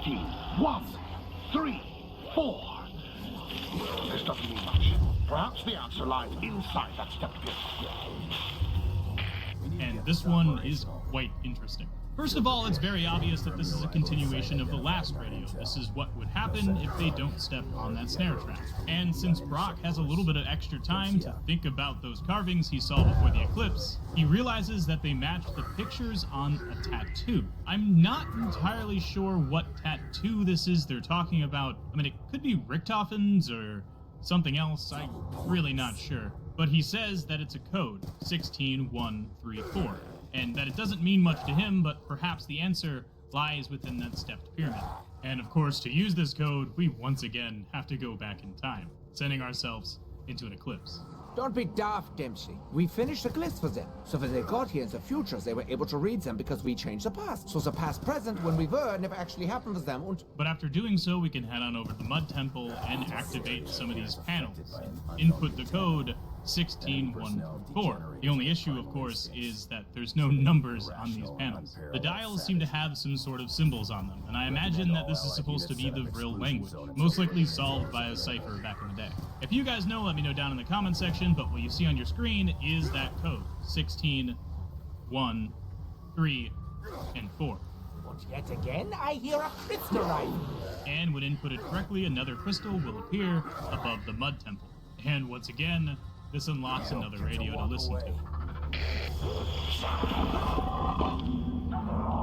16. 1, 3, 4. This doesn't mean much. Perhaps the answer lies inside that stepped pyramid. And this one is quite interesting. First of all, it's very obvious that this is a continuation of the last radio. This is what would happen if they don't step on that snare trap. And since Brock has a little bit of extra time to think about those carvings he saw before the eclipse, he realizes that they match the pictures on a tattoo. I'm not entirely sure what tattoo this is they're talking about. I mean, it could be Richthofen's or something else, I'm really not sure. But he says that it's a code, 16134. And that it doesn't mean much to him, but perhaps the answer lies within that stepped pyramid. And of course, to use this code, we once again have to go back in time, sending ourselves into an eclipse. Don't be daft, Dempsey. We finished the glyphs for them, so when they got here in the future, they were able to read them because we changed the past. So the past present, when we were, never actually happened with them, and... But after doing so, we can head on over to the Mud Temple and activate some of these panels. Input the code 16114. The only issue, of course, is that there's no numbers on these panels. The dials seem to have some sort of symbols on them, and I imagine that this is supposed to be the Vril language, most likely solved by a cipher back in the day. If you guys know, let me know down in the comment section, but what you see on your screen is that code, 16, 1, 3, and 4. And yet again, I hear a crystal rifle. And when inputted correctly, another crystal will appear above the Mud Temple. And once again, this unlocks another radio to listen to.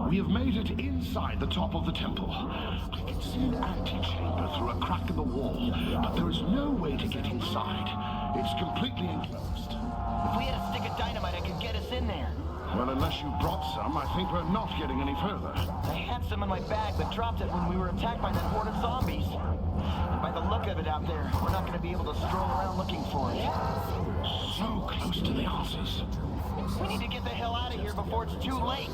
We have made it inside the top of the temple. I can see an antechamber through a crack in the wall, but there is no way to get inside. It's completely enclosed. If we had a stick of dynamite, I could get us in there. Well, unless you brought some, I think we're not getting any further. I had some in my bag, but dropped it when we were attacked by that horde of zombies. And by the look of it out there, we're not going to be able to stroll around looking for it. So close to the answers. We need to get the hell out of here before it's too late.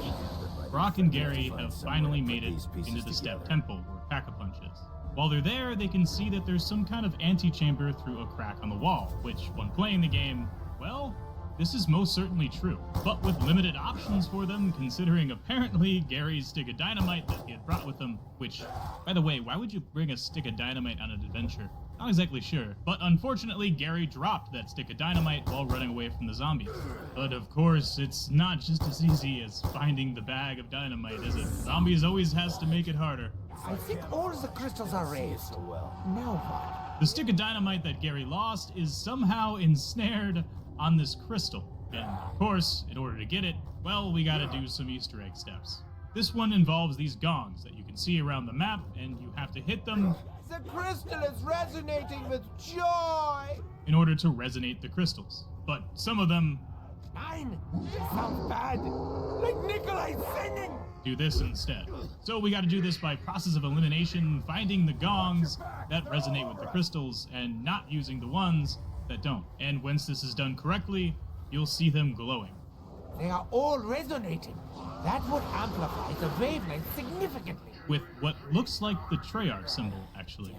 Brock and Gary have finally made it into the Step Temple, where Pack-a-Punch is. While they're there, they can see that there's some kind of antechamber through a crack on the wall, which, when playing the game, well, this is most certainly true, but with limited options for them, considering apparently Gary's stick of dynamite that he had brought with him, which, by the way, why would you bring a stick of dynamite on an adventure? Not exactly sure, but unfortunately Gary dropped that stick of dynamite while running away from the zombies. But of course, it's not just as easy as finding the bag of dynamite, is it? Zombies always has to make it harder. I think all the crystals are raised. Now what? The stick of dynamite that Gary lost is somehow ensnared on this crystal. And of course, in order to get it, well, we gotta do some Easter egg steps. This one involves these gongs that you can see around the map, and you have to hit them. The crystal is resonating with joy! In order to resonate the crystals. But some of them... Mine! It sounds bad! Like Nikolai singing! Do this instead. So we gotta do this by process of elimination, finding the gongs that resonate with the crystals, and not using the ones that don't. And once this is done correctly, you'll see them glowing. They are all resonating. That would amplify the wavelength significantly. With what looks like the Treyarch symbol, actually.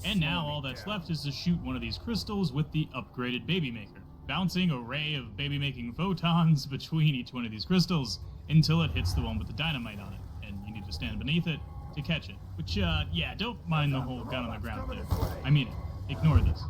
And now all that's left is to shoot one of these crystals with the upgraded Baby Maker, bouncing a ray of baby-making photons between each one of these crystals until it hits the one with the dynamite on it, and you need to stand beneath it to catch it. Which, yeah, don't mind the whole gun on the ground there. I mean it. Ignore this.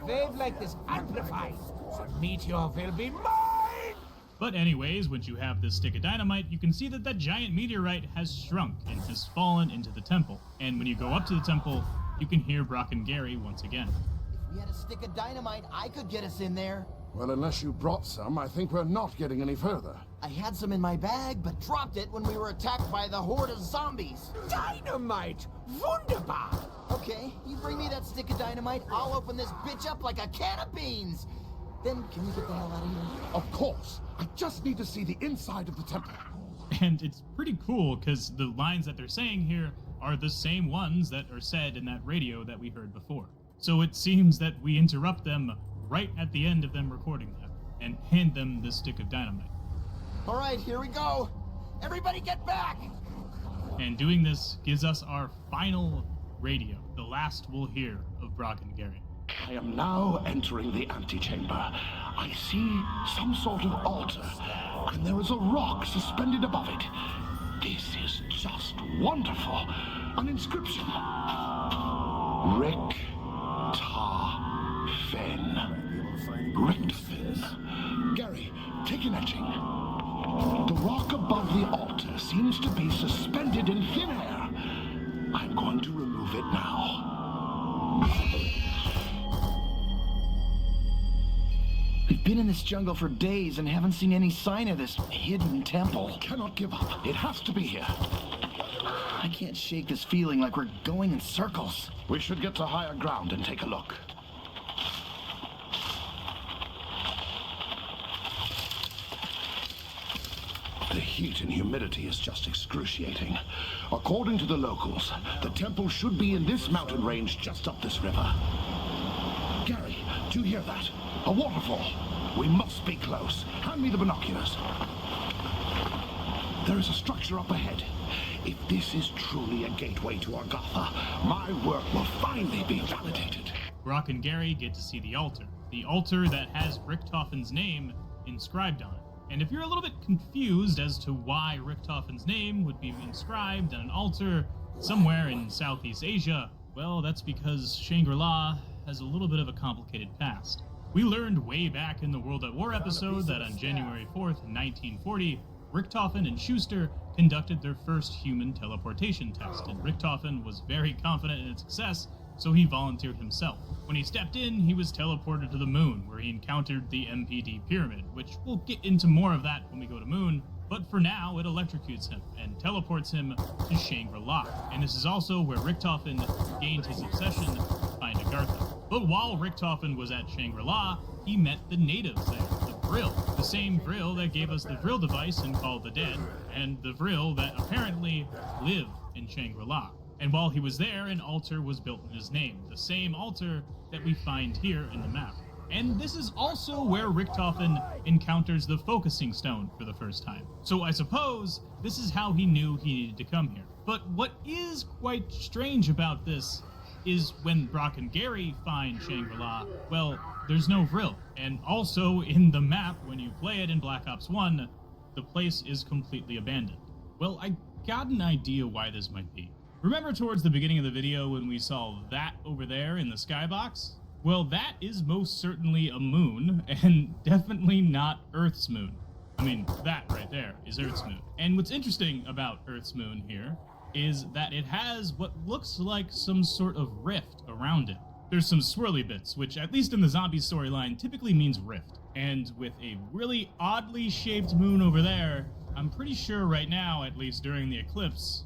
Wavelength is amplified. The meteor will be mine! But anyways, once you have this stick of dynamite, you can see that that giant meteorite has shrunk and has fallen into the temple. And when you go up to the temple, you can hear Brock and Gary once again. If we had a stick of dynamite, I could get us in there. Well, unless you brought some, I think we're not getting any further. I had some in my bag, but dropped it when we were attacked by the horde of zombies. Dynamite! Wunderbar! Okay, you bring me that stick of dynamite, I'll open this bitch up like a can of beans. Then, can we get the hell out of here? Of course. I just need to see the inside of the temple. And it's pretty cool, because the lines that they're saying here are the same ones that are said in that radio that we heard before. So it seems that we interrupt them right at the end of them recording that, and hand them this stick of dynamite. All right, here we go. Everybody get back! And doing this gives us our final radio, the last we'll hear of Brock and Gary. I am now entering the antechamber. I see some sort of altar, and there is a rock suspended above it. This is just wonderful. An inscription. Rick Tar Fen. Richtofen. Gary, take an etching. The rock above the altar seems to be suspended in thin air. I'm going to remove it now. We've been in this jungle for days and haven't seen any sign of this hidden temple. Cannot give up. It has to be here. I can't shake this feeling like we're going in circles. We should get to higher ground and take a look. The heat and humidity is just excruciating. According to the locals, the temple should be in this mountain range just up this river. Gary, do you hear that? A waterfall. We must be close. Hand me the binoculars. There is a structure up ahead. If this is truly a gateway to Agatha, my work will finally be validated. Brock and Gary get to see the altar that has Richtofen's name inscribed on it. And if you're a little bit confused as to why Richtofen's name would be inscribed on an altar somewhere in Southeast Asia, well, that's because Shangri-La has a little bit of a complicated past. We learned way back in the World at War episode that on January 4th, 1940, Richtofen and Schuster conducted their first human teleportation test, and Richtofen was very confident in its success, so he volunteered himself. When he stepped in, he was teleported to the moon, where he encountered the MPD pyramid, which we'll get into more of that when we go to Moon, but for now, it electrocutes him and teleports him to Shangri-La. And this is also where Richtofen gained his obsession to find Agartha. But while Richtofen was at Shangri-La, he met the natives there, the Vril. The same Vril that gave us the Vril device in Call of the Dead, and the Vril that apparently live in Shangri-La. And while he was there, an altar was built in his name, the same altar that we find here in the map. And this is also where Richtofen encounters the focusing stone for the first time. So I suppose this is how he knew he needed to come here. But what is quite strange about this is when Brock and Gary find Shangri-La, well, there's no Vril. And also in the map, when you play it in Black Ops 1, the place is completely abandoned. Well, I got an idea why this might be. Remember towards the beginning of the video when we saw that over there in the skybox? Well, that is most certainly a moon, and definitely not Earth's moon. I mean, that right there is Earth's moon. And what's interesting about Earth's moon here is that it has what looks like some sort of rift around it. There's some swirly bits, which at least in the zombie storyline typically means rift. And with a really oddly shaped moon over there, I'm pretty sure right now, at least during the eclipse,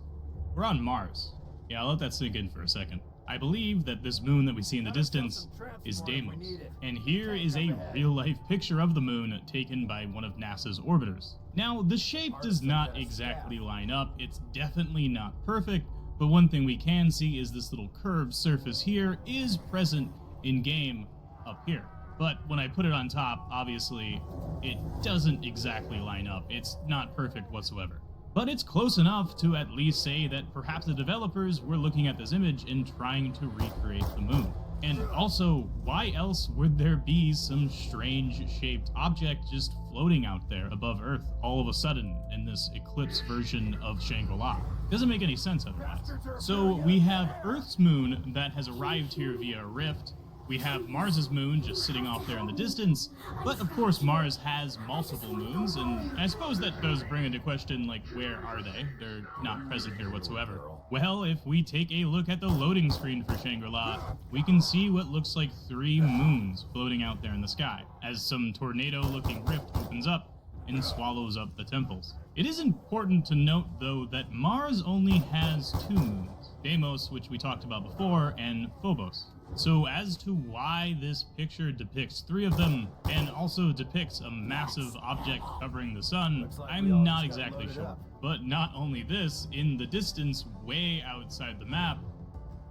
we're on Mars. Yeah, I'll let that sink in for a second. I believe that this moon that we see in the distance is Deimos. And here is a real-life picture of the moon taken by one of NASA's orbiters. Now, the shape does not exactly line up. It's definitely not perfect, but one thing we can see is this little curved surface here is present in-game up here. But when I put it on top, obviously, it doesn't exactly line up. It's not perfect whatsoever. But it's close enough to at least say that perhaps the developers were looking at this image and trying to recreate the moon. And also, why else would there be some strange shaped object just floating out there above Earth all of a sudden in this eclipse version of Shangri-La? Doesn't make any sense otherwise. So we have Earth's moon that has arrived here via a rift. We have Mars's moon just sitting off there in the distance, but of course Mars has multiple moons, and I suppose that does bring into question, like, where are they? They're not present here whatsoever. Well, if we take a look at the loading screen for Shangri-La, we can see what looks like 3 moons floating out there in the sky, as some tornado-looking rift opens up and swallows up the temples. It is important to note, though, that Mars only has 2 moons, Deimos, which we talked about before, and Phobos. So as to why this picture depicts 3 of them, and also depicts a massive object covering the sun, I'm not exactly sure. But not only this, in the distance, way outside the map,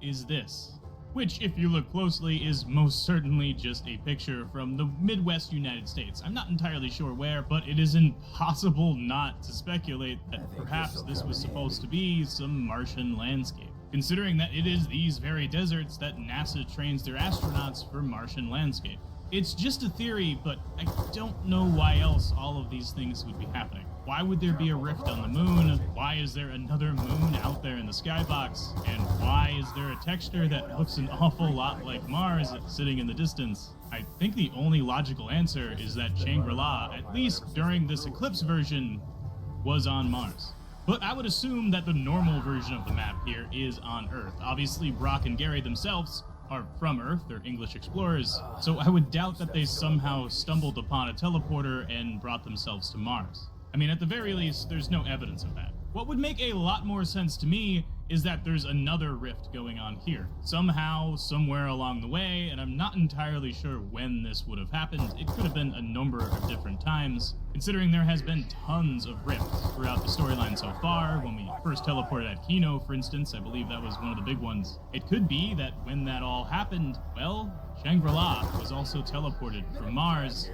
is this. Which, if you look closely, is most certainly just a picture from the Midwest United States. I'm not entirely sure where, but it is impossible not to speculate that perhaps this was supposed to be some Martian landscape, considering that it is these very deserts that NASA trains their astronauts for Martian landscape. It's just a theory, but I don't know why else all of these things would be happening. Why would there be a rift on the moon? Why is there another moon out there in the skybox? And why is there a texture that looks an awful lot like Mars sitting in the distance? I think the only logical answer is that Shangri-La, at least during this Eclipse version, was on Mars. But I would assume that the normal version of the map here is on Earth. Obviously, Brock and Gary themselves are from Earth, they're English explorers, so I would doubt that they somehow stumbled upon a teleporter and brought themselves to Mars. I mean, at the very least, there's no evidence of that. What would make a lot more sense to me is that there's another rift going on here. Somehow, somewhere along the way, and I'm not entirely sure when this would have happened. It could have been a number of different times, considering there has been tons of rifts throughout the storyline so far. When we first teleported at Kino, for instance, I believe that was one of the big ones. It could be that when that all happened, well, Shangri-La was also teleported from Mars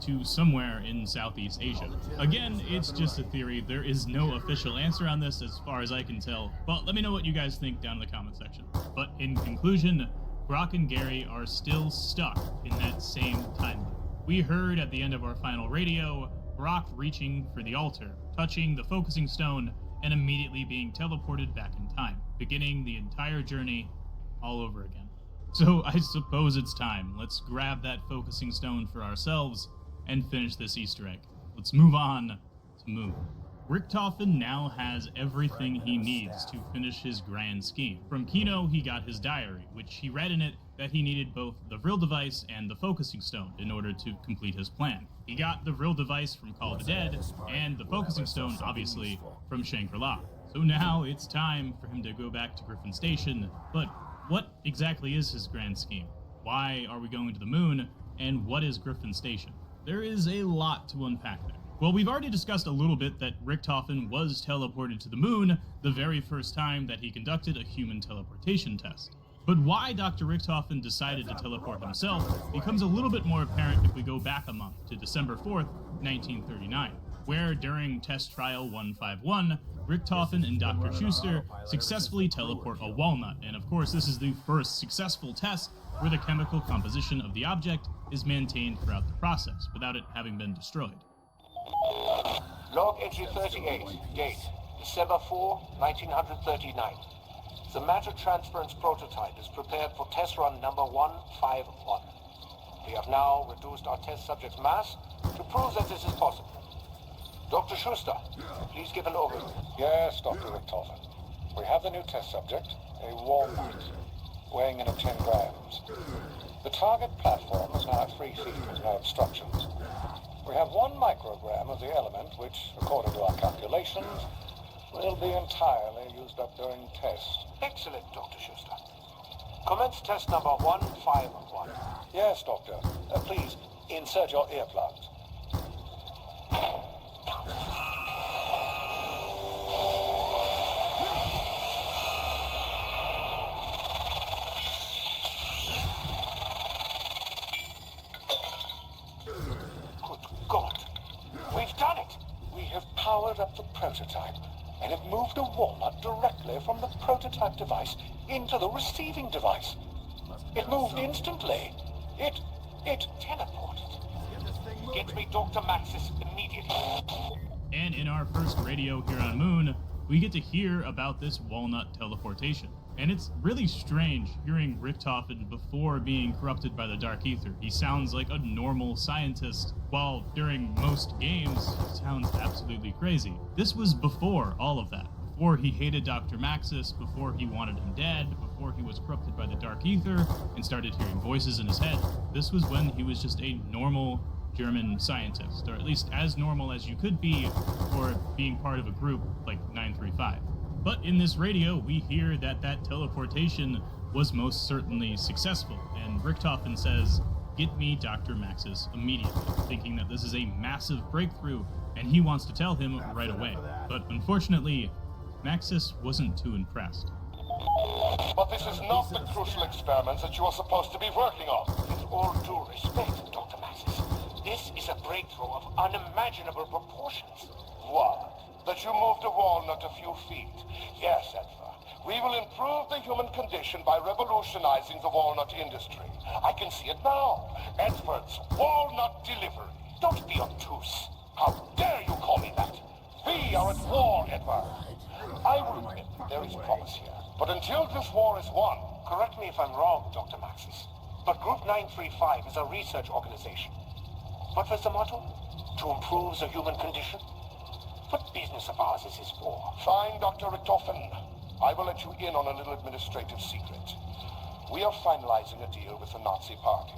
to somewhere in Southeast Asia. Again, it's just a theory. There is no official answer on this as far as I can tell, but let me know what you guys think down in the comment section. But in conclusion, Brock and Gary are still stuck in that same timeline. We heard at the end of our final radio, Brock reaching for the altar, touching the focusing stone, and immediately being teleported back in time, beginning the entire journey all over again. So I suppose it's time. Let's grab that focusing stone for ourselves and finish this Easter egg. Let's move on to Moon. Richtofen now has everything he needs to finish his grand scheme. From Kino, he got his diary, which he read in it that he needed both the Vril device and the focusing stone in order to complete his plan. He got the Vril device from Call of the Dead, and the focusing stone, obviously, from Shangri-La. So now it's time for him to go back to Griffin Station. But what exactly is his grand scheme? Why are we going to the moon? And what is Griffin Station? There is a lot to unpack there. Well, we've already discussed a little bit that Richtofen was teleported to the moon the very first time that he conducted a human teleportation test. But why Dr. Richtofen decided to teleport himself becomes a little bit more apparent if we go back a month to December 4th, 1939, where during test trial 151, Richtofen and Dr. Schuster successfully teleport a walnut, and of course this is the first successful test where the chemical composition of the object is maintained throughout the process, without it having been destroyed. Log entry 38, date, December 4, 1939. The matter transference prototype is prepared for test run number 151. We have now reduced our test subject's mass to prove that this is possible. Dr. Schuster, please give an overview. Yes, Dr. Richtofen. We have the new test subject, a walnut, weighing in at 10 grams. The target platform is now at 3 feet with no obstructions. We have 1 microgram of the element, which, according to our calculations, will be entirely used up during test. Excellent, Dr. Schuster. Commence test number 151. Yes, Doctor. Please, insert your earplugs. Powered up the prototype and have moved a walnut directly from the prototype device into the receiving device. It moved instantly. It teleported. Get me Dr. Maxis immediately. And in our first radio here on Moon, we get to hear about this walnut teleportation. And it's really strange hearing Richtofen before being corrupted by the Dark Ether. He sounds like a normal scientist, while during most games, he sounds absolutely crazy. This was before all of that. Before he hated Dr. Maxis, before he wanted him dead, before he was corrupted by the Dark Ether and started hearing voices in his head. This was when he was just a normal German scientist, or at least as normal as you could be for being part of a group like 935. But in this radio, we hear that that teleportation was most certainly successful, and Richtofen says, "Get me Dr. Maxis immediately," thinking that this is a massive breakthrough, and he wants to tell him right away. But unfortunately, Maxis wasn't too impressed. But this is not the crucial experiments that you are supposed to be working on. With all due respect, Dr. Maxis, this is a breakthrough of unimaginable proportions. What? That you moved a walnut a few feet? Yes, Edva. We will improve the human condition by revolutionizing the walnut industry. I can see it now. Edwards, walnut delivery. Don't be obtuse. How dare you call me that? we are at war, Edward. I will admit there is promise here. But until this war is won, Correct me if I'm wrong, Dr. Maxis, but Group 935 is a research organization. What was the motto? To improve the human condition? What business of ours is this for? fine, Dr. Richtofen. I will let you in on a little administrative secret. We are finalizing a deal with the Nazi Party.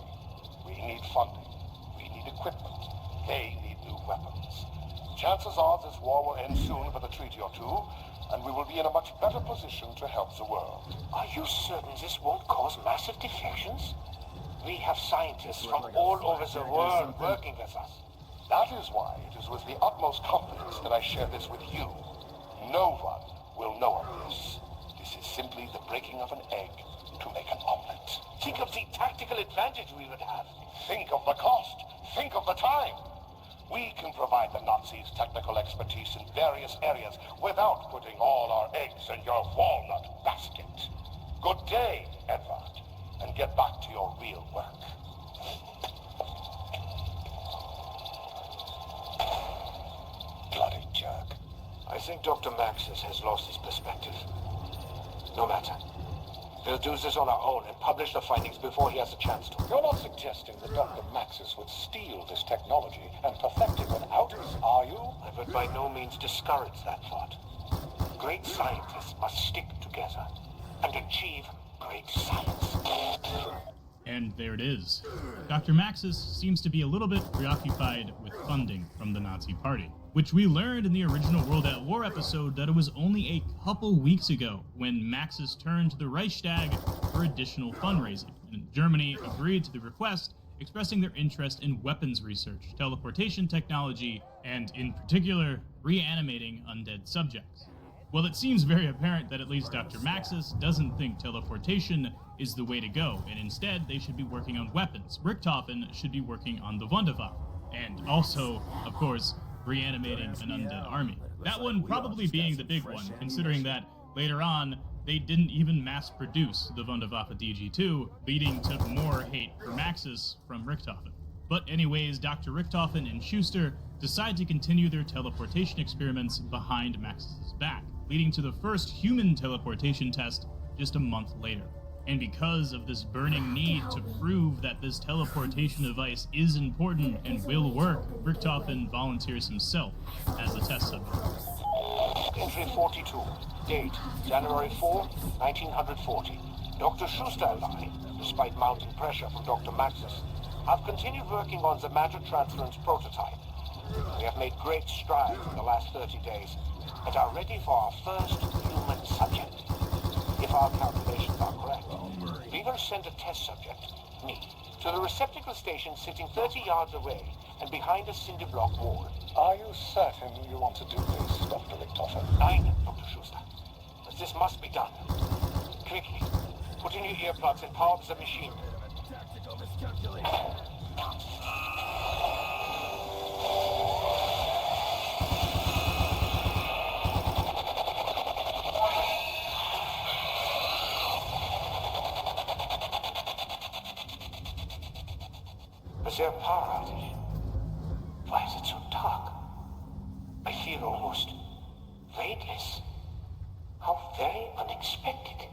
We need funding. We need equipment. They need new weapons. Chances are this war will end soon with a treaty or two, and we will be in a much better position to help the world. Are you certain this won't cause massive defections? We have scientists from all over the world working with us. That is why it is with the utmost confidence that I share this with you. No one will know of this. This is simply the breaking of an egg to make an omelet. Think of the tactical advantage we would have. Think of the cost. Think of the time. We can provide the Nazis technical expertise in various areas without putting all our eggs in your walnut basket. Good day, Edward, and get back to your real work. Bloody jerk. I think Dr. Maxis has lost his perspective. No matter. We'll do this on our own and publish the findings before he has a chance to. You're not suggesting that Dr. Maxis would steal this technology and perfect it without us, are you? I would by no means discourage that thought. Great scientists must stick together and achieve great science. And there it is. Dr. Maxis seems to be a little bit preoccupied with funding from the Nazi Party, which we learned in the original World at War episode that it was only a couple weeks ago when Maxis turned to the Reichstag for additional fundraising, and Germany agreed to the request, expressing their interest in weapons research, teleportation technology, and in particular, reanimating undead subjects. Well, it seems very apparent that at least Dr. Maxis doesn't think teleportation is the way to go, and instead they should be working on weapons. Richtofen should be working on the Wunderwaffe, and also, of course, reanimating an undead army. That one probably being the big one, considering that later on, they didn't even mass produce the Wunderwaffe DG2, leading to more hate for Maxis from Richtofen. But anyways, Dr. Richtofen and Schuster decide to continue their teleportation experiments behind Maxis' back, leading to the first human teleportation test just a month later. And because of this burning need to prove that this teleportation device is important and will work, Richtofen volunteers himself as a test subject. Entry 42. Date, January 4, 1940. Dr. Schuster and I, despite mounting pressure from Dr. Maxis, have continued working on the matter transference prototype. We have made great strides in the last 30 days and are ready for our first human subject. If our calculations are correct, we will send a test subject, me, to the receptacle station sitting 30 yards away and behind a cinder block wall. Are you certain you want to do this, Dr. Richtofen? Nein, Dr. Schuster. But this must be done. Quickly, put in your earplugs and power up the machine. Is there a power outage? Why is it so dark? I feel almost weightless. How very unexpected.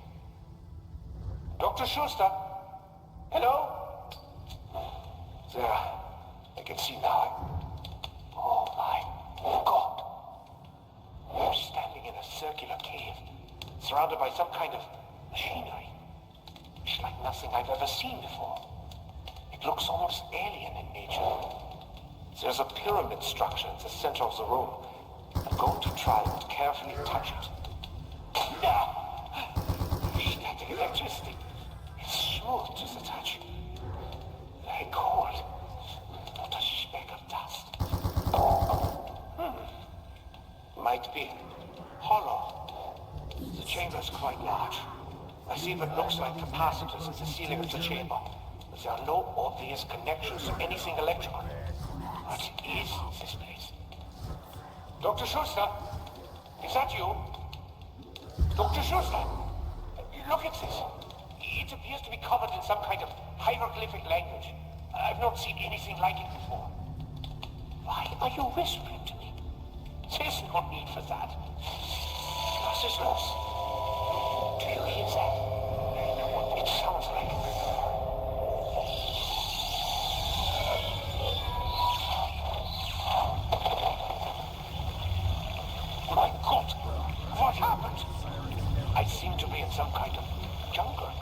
Dr. Schuster? Hello? There. I can see now. Oh my God. We're standing in a circular cave, surrounded by some kind of machinery. It's like nothing I've ever seen before. It looks almost alien in nature. There's a pyramid structure in the center of the room. I'm going to try and carefully touch it. Static electricity. It's smooth to the touch. Very cold. Not a speck of dust. Might be hollow. The chamber is quite large. I see what looks like capacitors in the ceiling of the chamber. But there are no obvious connections to anything electrical. What is this place? Dr. Schuster? Is that you? Dr. Schuster? Look at this. It appears to be covered in some kind of hieroglyphic language. I've not seen anything like it before. Why are you whispering to me? There's no need for that. Gas is lost. Do you hear that? It sounds like... My God! What happened? I seem to be in some kind of jungle.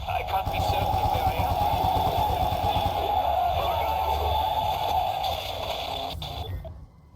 I can't be certain of where I am.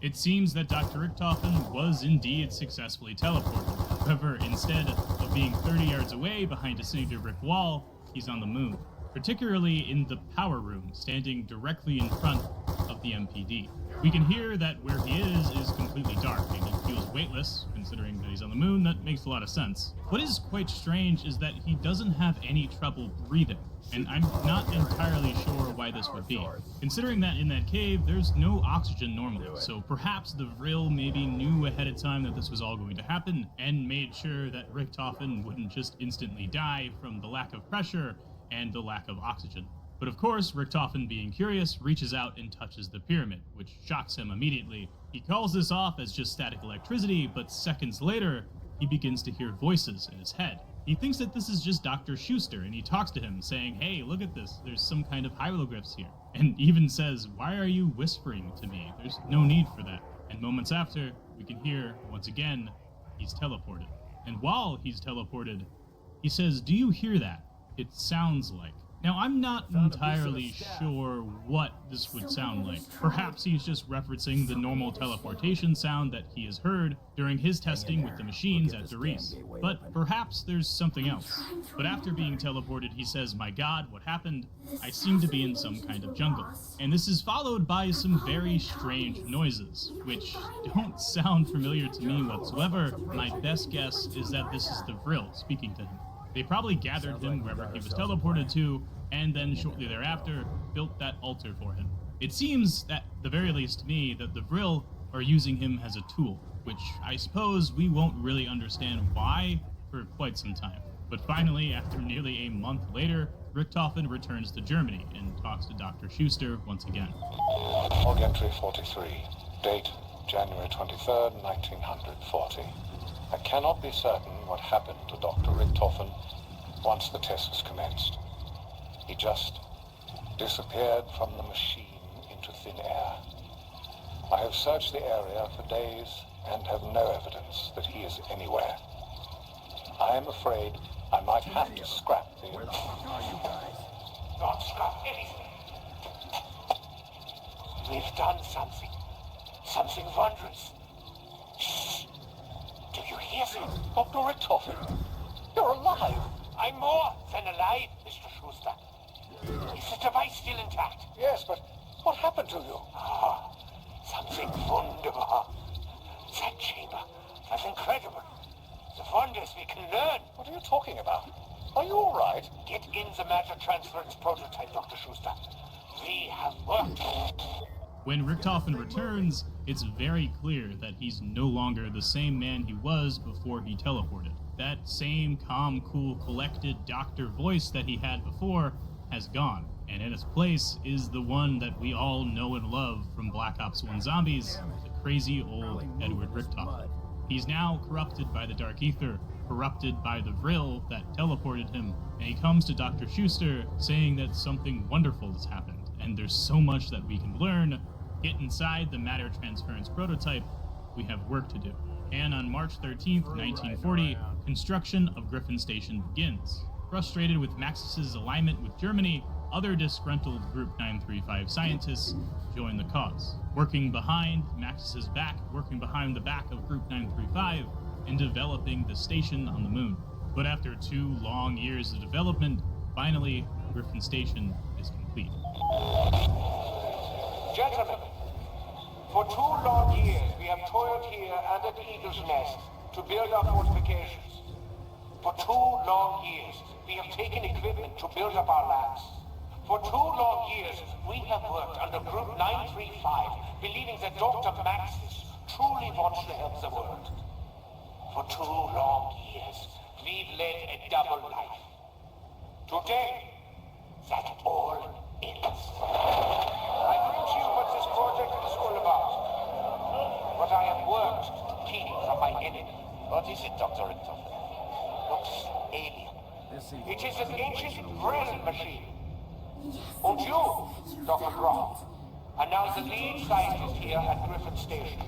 It seems that Dr. Richtofen was indeed successfully teleported. However, instead of being 30 yards away behind a singular brick wall, he's on the moon, particularly in the power room, standing directly in front of the MPD. We can hear that where he is completely dark, and he feels weightless, considering that he's on the moon. That makes a lot of sense. What is quite strange is that he doesn't have any trouble breathing, and I'm not entirely sure why this would be. Considering that in that cave, there's no oxygen normally, so perhaps the Vril maybe knew ahead of time that this was all going to happen, and made sure that Richtofen wouldn't just instantly die from the lack of pressure and the lack of oxygen. But of course, Richtofen, being curious, reaches out and touches the pyramid, which shocks him immediately. He calls this off as just static electricity, but seconds later, he begins to hear voices in his head. He thinks that this is just Dr. Schuster, and he talks to him, saying, "Hey, look at this, there's some kind of hieroglyphs here." And even says, "Why are you whispering to me? There's no need for that." And moments after, we can hear, once again, he's teleported. And while he's teleported, he says, "Do you hear that? It sounds like..." Now, I'm not entirely sure what this would sound like. Perhaps he's just referencing the normal teleportation sound that he has heard during his testing with the machines at Doris. But perhaps there's something else. But after being teleported, he says, "My God, what happened? I seem to be in some kind of jungle." And this is followed by some very strange noises, which don't sound familiar to me whatsoever. My best guess is that this is the Vril speaking to him. They probably gathered him wherever he was teleported to, and then shortly thereafter built that altar for him. It seems, at the very least to me, that the Vril are using him as a tool, which I suppose we won't really understand why for quite some time. But finally, after nearly a month later, Richtofen returns to Germany and talks to Dr. Schuster once again. Log entry 43, date January 23rd, 1940. I cannot be certain what happened to Dr. Richtofen once the tests commenced. He just disappeared from the machine into thin air. I have searched the area for days and have no evidence that he is anywhere. I am afraid I might have to scrap the... Don't scrap anything. We've done something. Something wondrous. Shh. Do you hear him? Dr. Richtofen, you're alive. I'm more than alive, Mr. Schuster. Is the device still intact? Yes, but what happened to you? Ah, something wonderful. That chamber. That's incredible. The wonders we can learn. What are you talking about? Are you all right? Get in the matter transference prototype, Dr. Schuster. We have worked. When Richtofen returns, it's very clear that he's no longer the same man he was before he teleported. That same calm, cool, collected doctor voice that he had before has gone, and in its place is the one that we all know and love from Black Ops 1 Zombies, the crazy old Edward Richtofen. He's now corrupted by the Dark Ether, corrupted by the Vril that teleported him, and he comes to Dr. Schuster saying that something wonderful has happened, and there's so much that we can learn. Get inside the matter transference prototype. We have work to do. And on March 13th, 1940, construction of Griffin Station begins. Frustrated with Maxis's alignment with Germany, other disgruntled Group 935 scientists join the cause, working behind Maxis's back, working behind the back of Group 935, and developing the station on the moon. But after 2 long years of development, finally, Griffin Station is complete. Gentlemen, for 2 long years we have toiled here under the Eagle's Nest to build our fortifications. For 2 long years we have taken equipment to build up our labs. For 2 long years we have worked under Group 935, believing that Dr. Maxis truly wants to help the world. For 2 long years we've led a double life. Today, that all ends. I bring to you what this project is all about. What I have worked It is an ancient Vril machine. And you, Dr. Groff, are now the lead scientist here at Griffin Station.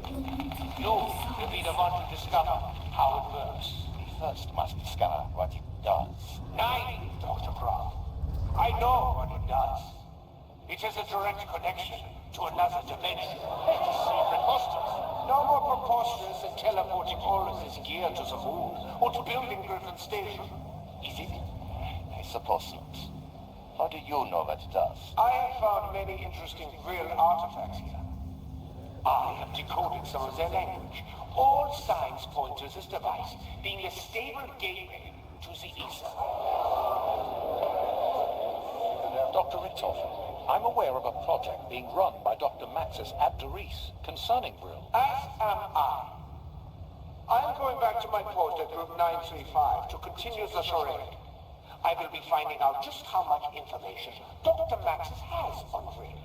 You will be the one to discover how it works. We first must discover what it does. Nein, Dr. Groff. I know what it does. It has a direct connection to another dimension. It is so preposterous. No more preposterous than teleporting all of this gear to the moon or to building Griffin Station. Is it? I suppose not. How do you know what it does? I have found many interesting real artifacts here. I have decoded some of their language. All signs point to this device being a stable gateway to the ether. Dr. Richtofen, I'm aware of a project being run by Dr. Maxis at Doris concerning Vril. As am I. I'm going back to my post at Group 935 to continue the charade. I will be finding out just how much information Dr. Maxis has on Vril.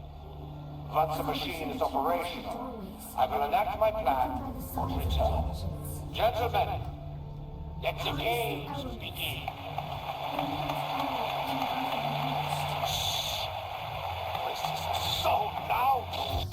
Once the machine is operational, I will enact my plan and return. Gentlemen, let the games begin. This is so loud!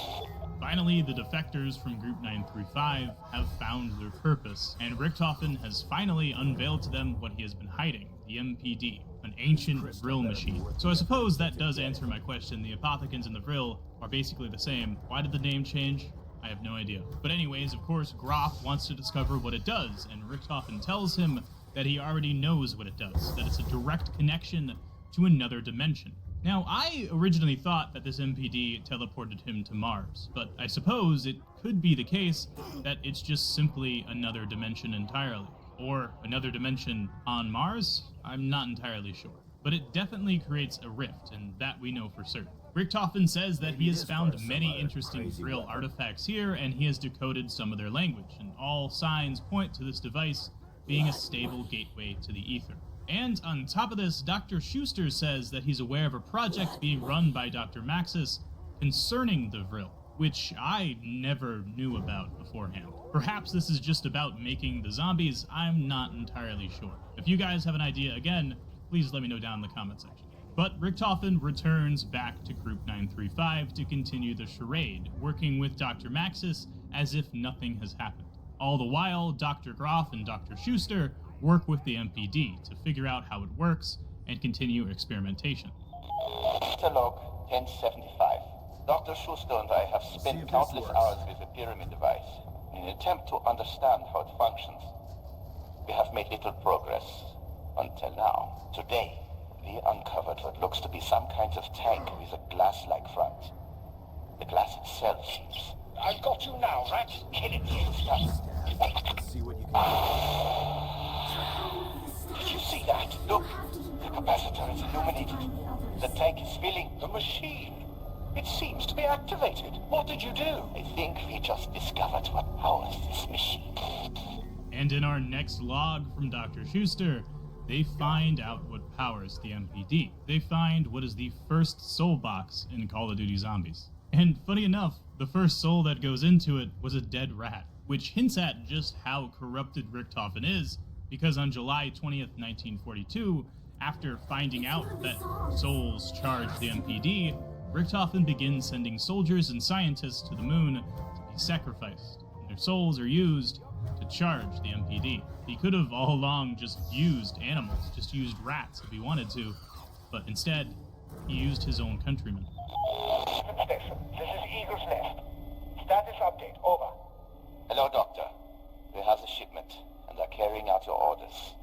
Finally, the defectors from Group 935 have found their purpose, and Richtofen has finally unveiled to them what he has been hiding, the MPD, an ancient Vril machine. So I suppose that does answer my question. The Apothicans and the Vril are basically the same. Why did the name change? I have no idea. But anyways, of course, Groff wants to discover what it does, and Richtofen tells him that he already knows what it does, that it's a direct connection to another dimension. Now, I originally thought that this MPD teleported him to Mars, but I suppose it could be the case that it's just simply another dimension entirely. Or another dimension on Mars? I'm not entirely sure. But it definitely creates a rift, and that we know for certain. Richtofen says that he has found many interesting Vril artifacts here, and he has decoded some of their language, and all signs point to this device being a stable gateway to the ether. And on top of this, Dr. Schuster says that he's aware of a project being run by Dr. Maxis concerning the Vril, which I never knew about beforehand. Perhaps this is just about making the zombies, I'm not entirely sure. If you guys have an idea, again, please let me know down in the comment section. But Richtofen returns back to Group 935 to continue the charade, working with Dr. Maxis as if nothing has happened. All the while, Dr. Groff and Dr. Schuster work with the MPD to figure out how it works and continue experimentation. Log 1075. Dr. Schuster and I have spent countless hours with the pyramid device in an attempt to understand how it functions. We have made little progress until now. Today, we uncovered what looks to be some kind of tank with a glass-like front. The glass itself seems... I've got you now, rat. Kill it, Schuster. See what you can Did you see that? Look, the capacitor is illuminated. The tank is filling. The machine. It seems to be activated. What did you do? I think we just discovered what powers this machine. And in our next log from Dr. Schuster, they find out what powers the MPD. They find what is the first soul box in Call of Duty Zombies. And funny enough, the first soul that goes into it was a dead rat, which hints at just how corrupted Richtofen is, because on July 20th, 1942, after finding out that souls charge the MPD, Richtofen begins sending soldiers and scientists to the moon to be sacrificed, and their souls are used to charge the MPD. He could have all along just used animals, just used rats if he wanted to, but instead, he used his own countrymen. Station, this is Eagle's Nest. Status update, over. Hello, Doctor. We have the shipment and are carrying out your orders.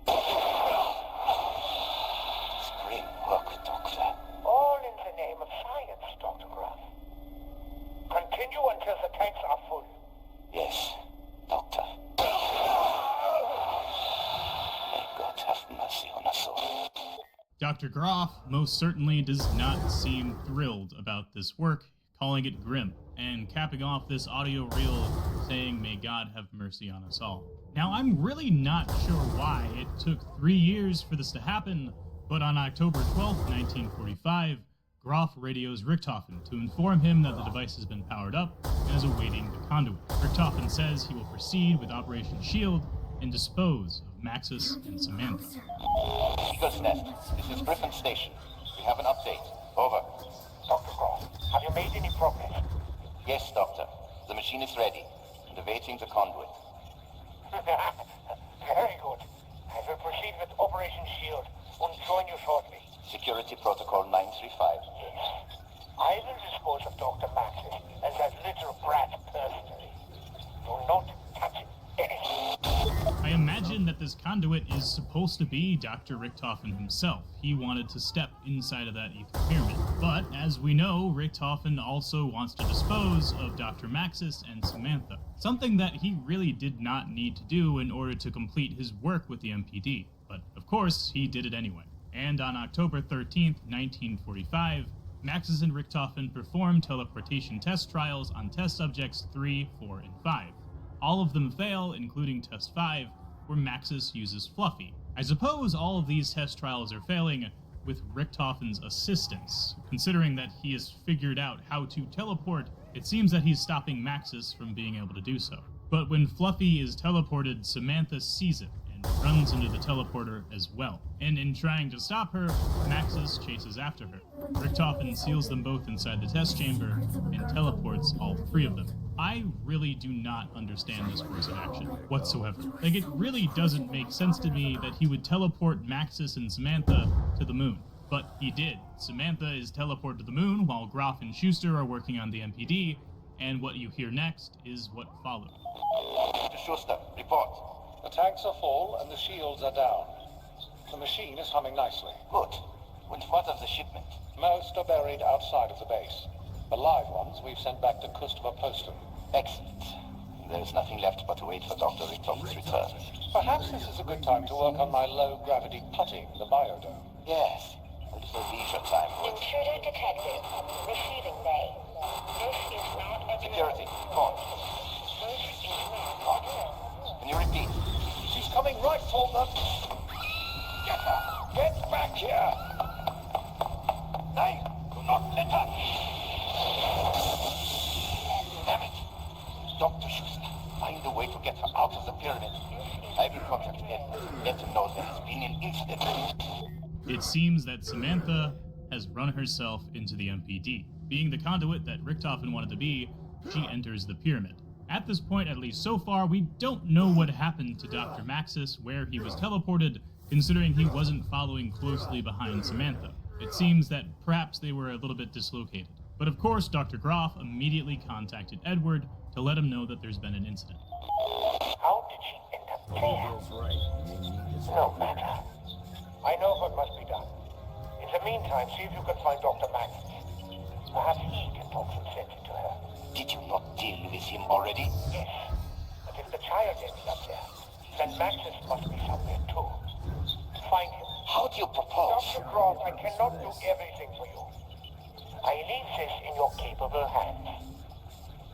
It's great work, Doctor. All in the name of science, Dr. Groff. Continue until the tanks are full. Yes, Doctor. May God have mercy on us all. Dr. Groff most certainly does not seem thrilled about this work, calling it grim, and capping off this audio reel saying, "May God have mercy on us all." Now, I'm really not sure why it took 3 years for this to happen, but on October 12th, 1945, Groff radios Richtofen to inform him that the device has been powered up and is awaiting the conduit. Richtofen says he will proceed with Operation SHIELD and dispose of Maxis and Samantha. Eagle's Nest, this is Griffin Station. We have an update. Over. Dr. Cross, have you made any progress? Yes, Doctor. The machine is ready and awaiting the conduit. Very good. I will proceed with Operation Shield and join you shortly. Security Protocol 935. Yes. I will dispose of Dr. Maxis and that little brat personally. Do not touch anything. I imagine that this conduit is supposed to be Dr. Richtofen himself. He wanted to step inside of that ether pyramid. But, as we know, Richtofen also wants to dispose of Dr. Maxis and Samantha. Something that he really did not need to do in order to complete his work with the MPD. But, of course, he did it anyway. And on October 13th, 1945, Maxis and Richtofen performed teleportation test trials on test subjects 3, 4, and 5. All of them fail, including test 5, where Maxis uses Fluffy. I suppose all of these test trials are failing with Richtofen's assistance. Considering that he has figured out how to teleport, it seems that he's stopping Maxis from being able to do so. But when Fluffy is teleported, Samantha sees it and runs into the teleporter as well. And in trying to stop her, Maxis chases after her. Richtofen seals them both inside the test chamber and teleports all 3 of them. I really do not understand this course of action whatsoever. Like, it really doesn't make sense to me that he would teleport Maxis and Samantha to the moon. But he did. Samantha is teleported to the moon while Groff and Schuster are working on the MPD, and what you hear next is what followed. Mr. Schuster, report. The tanks are full and the shields are down. The machine is humming nicely. Good. And what of the shipment? Most are buried outside of the base. The live ones we've sent back to Kustova Postum. Excellent. There's nothing left but to wait for Dr. Richtofen's return. Perhaps this is a good time to work on my low-gravity putting in the biodome. Yes, a little leisure time. Intruder detected. Receiving bay. This is not a Security, report. This is not a Can you repeat? She's coming right for them. Get her! Get back here! Hey, do not let her! Damn it! Dr. Schuster, find a way to get her out of the pyramid. I will contact Edmund. Let him know there has been an incident. It seems that Samantha has run herself into the MPD. Being the conduit that Richtofen wanted to be, she enters the pyramid. At this point, at least so far, we don't know what happened to Dr. Maxis, where he was teleported, considering he wasn't following closely behind Samantha. It seems that perhaps they were a little bit dislocated. But of course, Dr. Groff immediately contacted Edward to let him know that there's been an incident. How did she end up there? No matter. I know what must be done. In the meantime, see if you can find Dr. Maxis. Perhaps he can talk some sense into her. Did you not deal with him already? Yes. But if the child ended up there, then Maxis must be somewhere too. Find him. How do you propose? Dr. Cross, I cannot do everything for you. I leave this in your capable hands.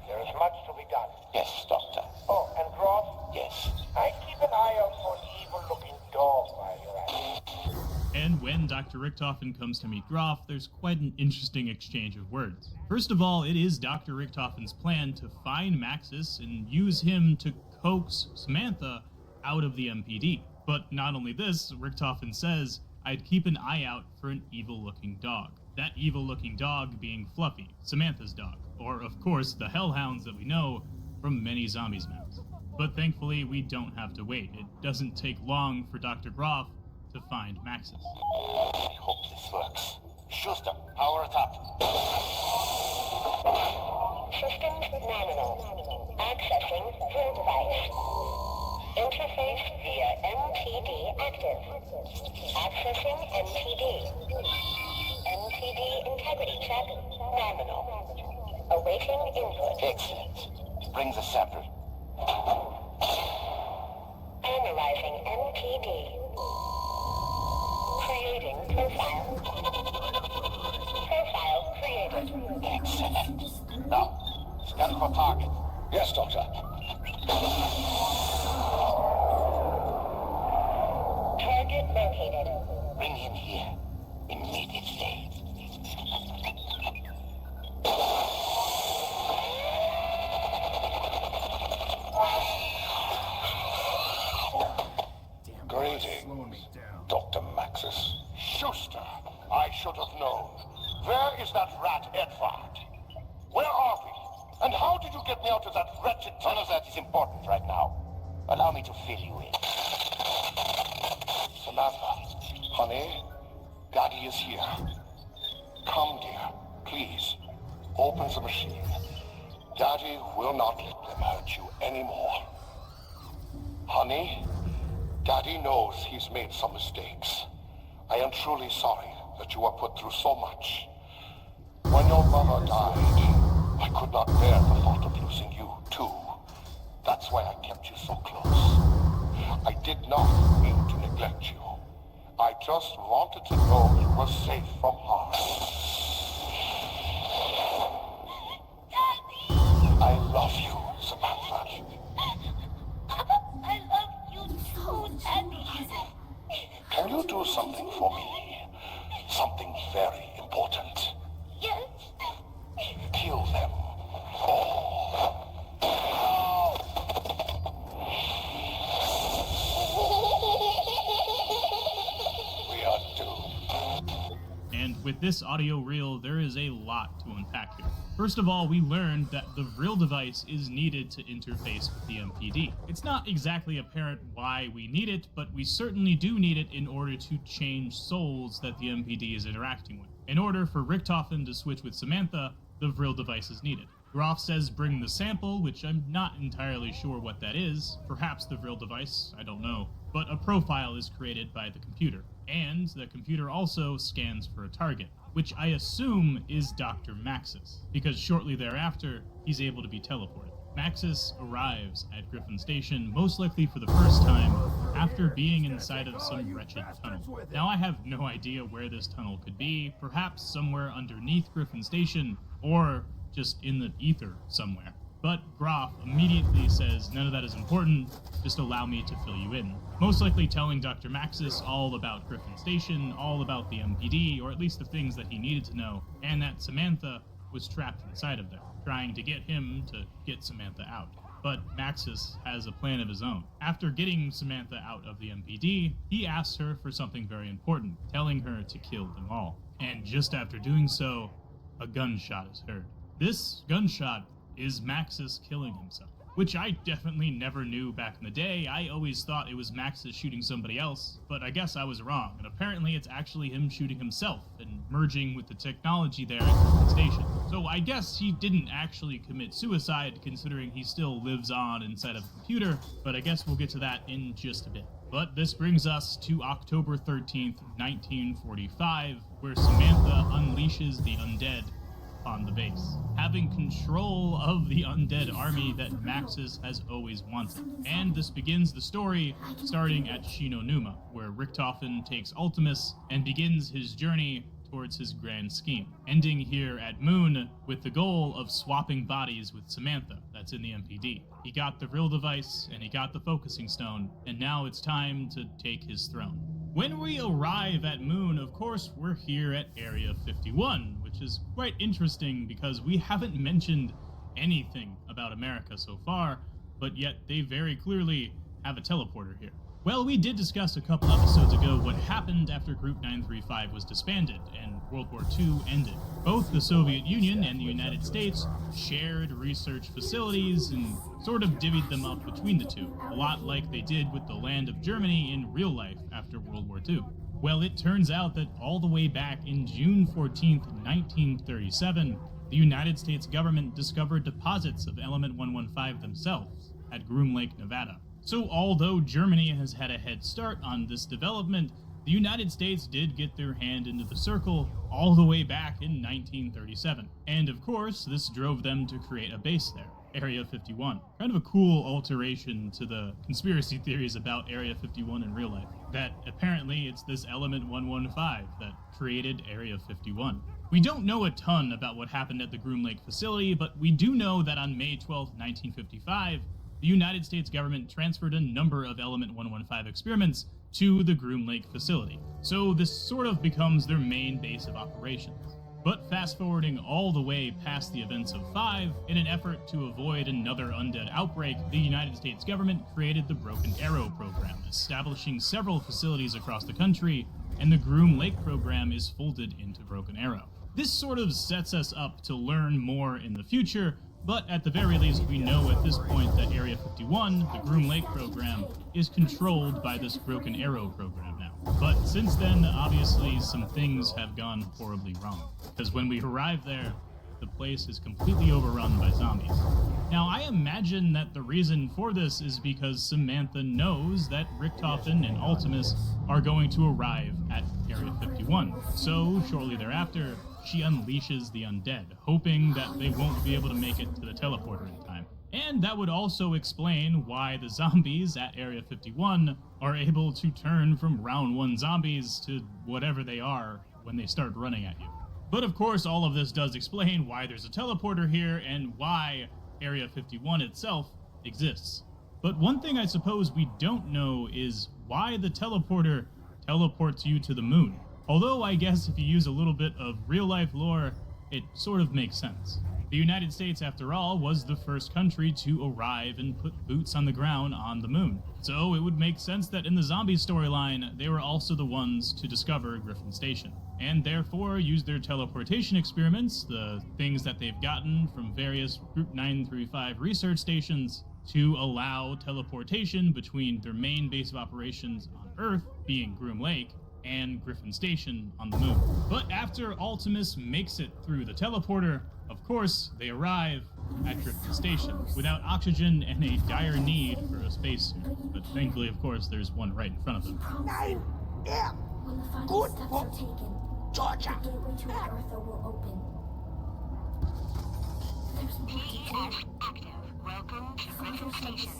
There is much to be done. Yes, Doctor. Oh, and Cross? Yes. I keep an eye out for an evil-looking dog while you're at it. And when Dr. Richtofen comes to meet Groff, there's quite an interesting exchange of words. First of all, it is Dr. Richtofen's plan to find Maxis and use him to coax Samantha out of the MPD. But not only this, Richtofen says, I'd keep an eye out for an evil-looking dog. That evil-looking dog being Fluffy, Samantha's dog, or of course the hellhounds that we know from many zombies maps. But thankfully, we don't have to wait. It doesn't take long for Dr. Groff to find Maxis. I hope this works. Schuster, power it up. Systems nominal. Accessing her device. Interface via MPD active. Accessing MPD. MPD integrity check nominal. Awaiting input. Excellent. Bring the sample. Analyzing MPD. Creating profile. Profile created. Excellent. Now, scan for target. Yes, Doctor. Target located. Bring him here immediately. Honey, Daddy is here. Come, dear. Please, open the machine. Daddy will not let them hurt you anymore. Honey, Daddy knows he's made some mistakes. I am truly sorry that you were put through so much. When your mother died, I could not bear the thought of losing you, too. That's why I kept you so close. I did not mean to neglect you. I just wanted to know you were safe from harm. I love you, Samantha. I love you too, Daddy. Can you do something for me? Something very important. Yes. Kill them all. We are doomed. And with this audio reel, there is a lot to unpack here. First of all, we learned that the Vril device is needed to interface with the MPD. It's not exactly apparent why we need it, but we certainly do need it in order to change souls that the MPD is interacting with. In order for Richtofen to switch with Samantha, the Vril device is needed. Groff says bring the sample, which I'm not entirely sure what that is. Perhaps the Vril device, I don't know. But a profile is created by the computer. And the computer also scans for a target, which I assume is Dr. Maxis, because shortly thereafter, he's able to be teleported. Maxis arrives at Griffin Station, most likely for the first time, after being inside of some wretched tunnel. Now I have no idea where this tunnel could be, perhaps somewhere underneath Griffin Station, or just in the ether somewhere. But Groff immediately says none of that is important, just allow me to fill you in. Most likely telling Dr. Maxis all about Griffin Station, all about the MPD, or at least the things that he needed to know, and that Samantha was trapped inside of there, trying to get him to get Samantha out. But Maxis has a plan of his own. After getting Samantha out of the MPD, he asks her for something very important, telling her to kill them all. And just after doing so, a gunshot is heard. This gunshot is Maxis killing himself, which I definitely never knew back in the day. I always thought it was Maxis shooting somebody else, but I guess I was wrong, and apparently it's actually him shooting himself and merging with the technology there at the station. So I guess he didn't actually commit suicide, considering he still lives on inside of the computer, but I guess we'll get to that in just a bit. But this brings us to October 13th, 1945, where Samantha unleashes the undead on the base, having control of the undead army that Maxis has always wanted. And this begins the story starting at Shinonuma, where Richtofen takes Ultimus and begins his journey towards his grand scheme, ending here at Moon with the goal of swapping bodies with Samantha, that's in the MPD. He got the Vril device, and he got the focusing stone, and now it's time to take his throne. When we arrive at Moon, of course, we're here at Area 51, which is quite interesting because we haven't mentioned anything about America so far, but yet they very clearly have a teleporter here. Well, we did discuss a couple episodes ago what happened after Group 935 was disbanded and World War II ended. Both the Soviet Union and the United States shared research facilities and sort of divvied them up between the two, a lot like they did with the land of Germany in real life after World War II. Well, it turns out that all the way back in June 14th, 1937, the United States government discovered deposits of Element 115 themselves at Groom Lake, Nevada. So although Germany has had a head start on this development, the United States did get their hand into the circle all the way back in 1937. And of course, this drove them to create a base there, Area 51. Kind of a cool alteration to the conspiracy theories about Area 51 in real life, that apparently it's this Element 115 that created Area 51. We don't know a ton about what happened at the Groom Lake facility, but we do know that on May 12, 1955, the United States government transferred a number of Element 115 experiments to the Groom Lake facility. So this sort of becomes their main base of operations. But fast forwarding all the way past the events of 5, in an effort to avoid another undead outbreak, the United States government created the Broken Arrow program, establishing several facilities across the country, and the Groom Lake program is folded into Broken Arrow. This sort of sets us up to learn more in the future But at the very least, we know at this point that Area 51, the Groom Lake program, is controlled by this Broken Arrow program now. But since then, obviously, some things have gone horribly wrong. Because when we arrive there, the place is completely overrun by zombies. Now, I imagine that the reason for this is because Samantha knows that Richtofen and Ultimus are going to arrive at Area 51. So, shortly thereafter, she unleashes the undead, hoping that they won't be able to make it to the teleporter in time. And that would also explain why the zombies at Area 51 are able to turn from round 1 zombies to whatever they are when they start running at you. But of course, all of this does explain why there's a teleporter here and why Area 51 itself exists. But one thing I suppose we don't know is why the teleporter teleports you to the moon. Although I guess if you use a little bit of real-life lore, it sort of makes sense. The United States, after all, was the first country to arrive and put boots on the ground on the moon. So it would make sense that in the zombie storyline, they were also the ones to discover Griffin Station, and therefore use their teleportation experiments, the things that they've gotten from various Group 935 research stations, to allow teleportation between their main base of operations on Earth, being Groom Lake, and Griffin Station on the moon. But after Ultimus makes it through the teleporter, of course, they arrive at Griffin Station without oxygen and a dire need for a spacesuit. But thankfully, of course, there's one right in front of them. Nein! Er! When the final Good steps for are taken, Georgia! the gateway to Agartha will open. There's more to PES do. active. Welcome to Griffin Station.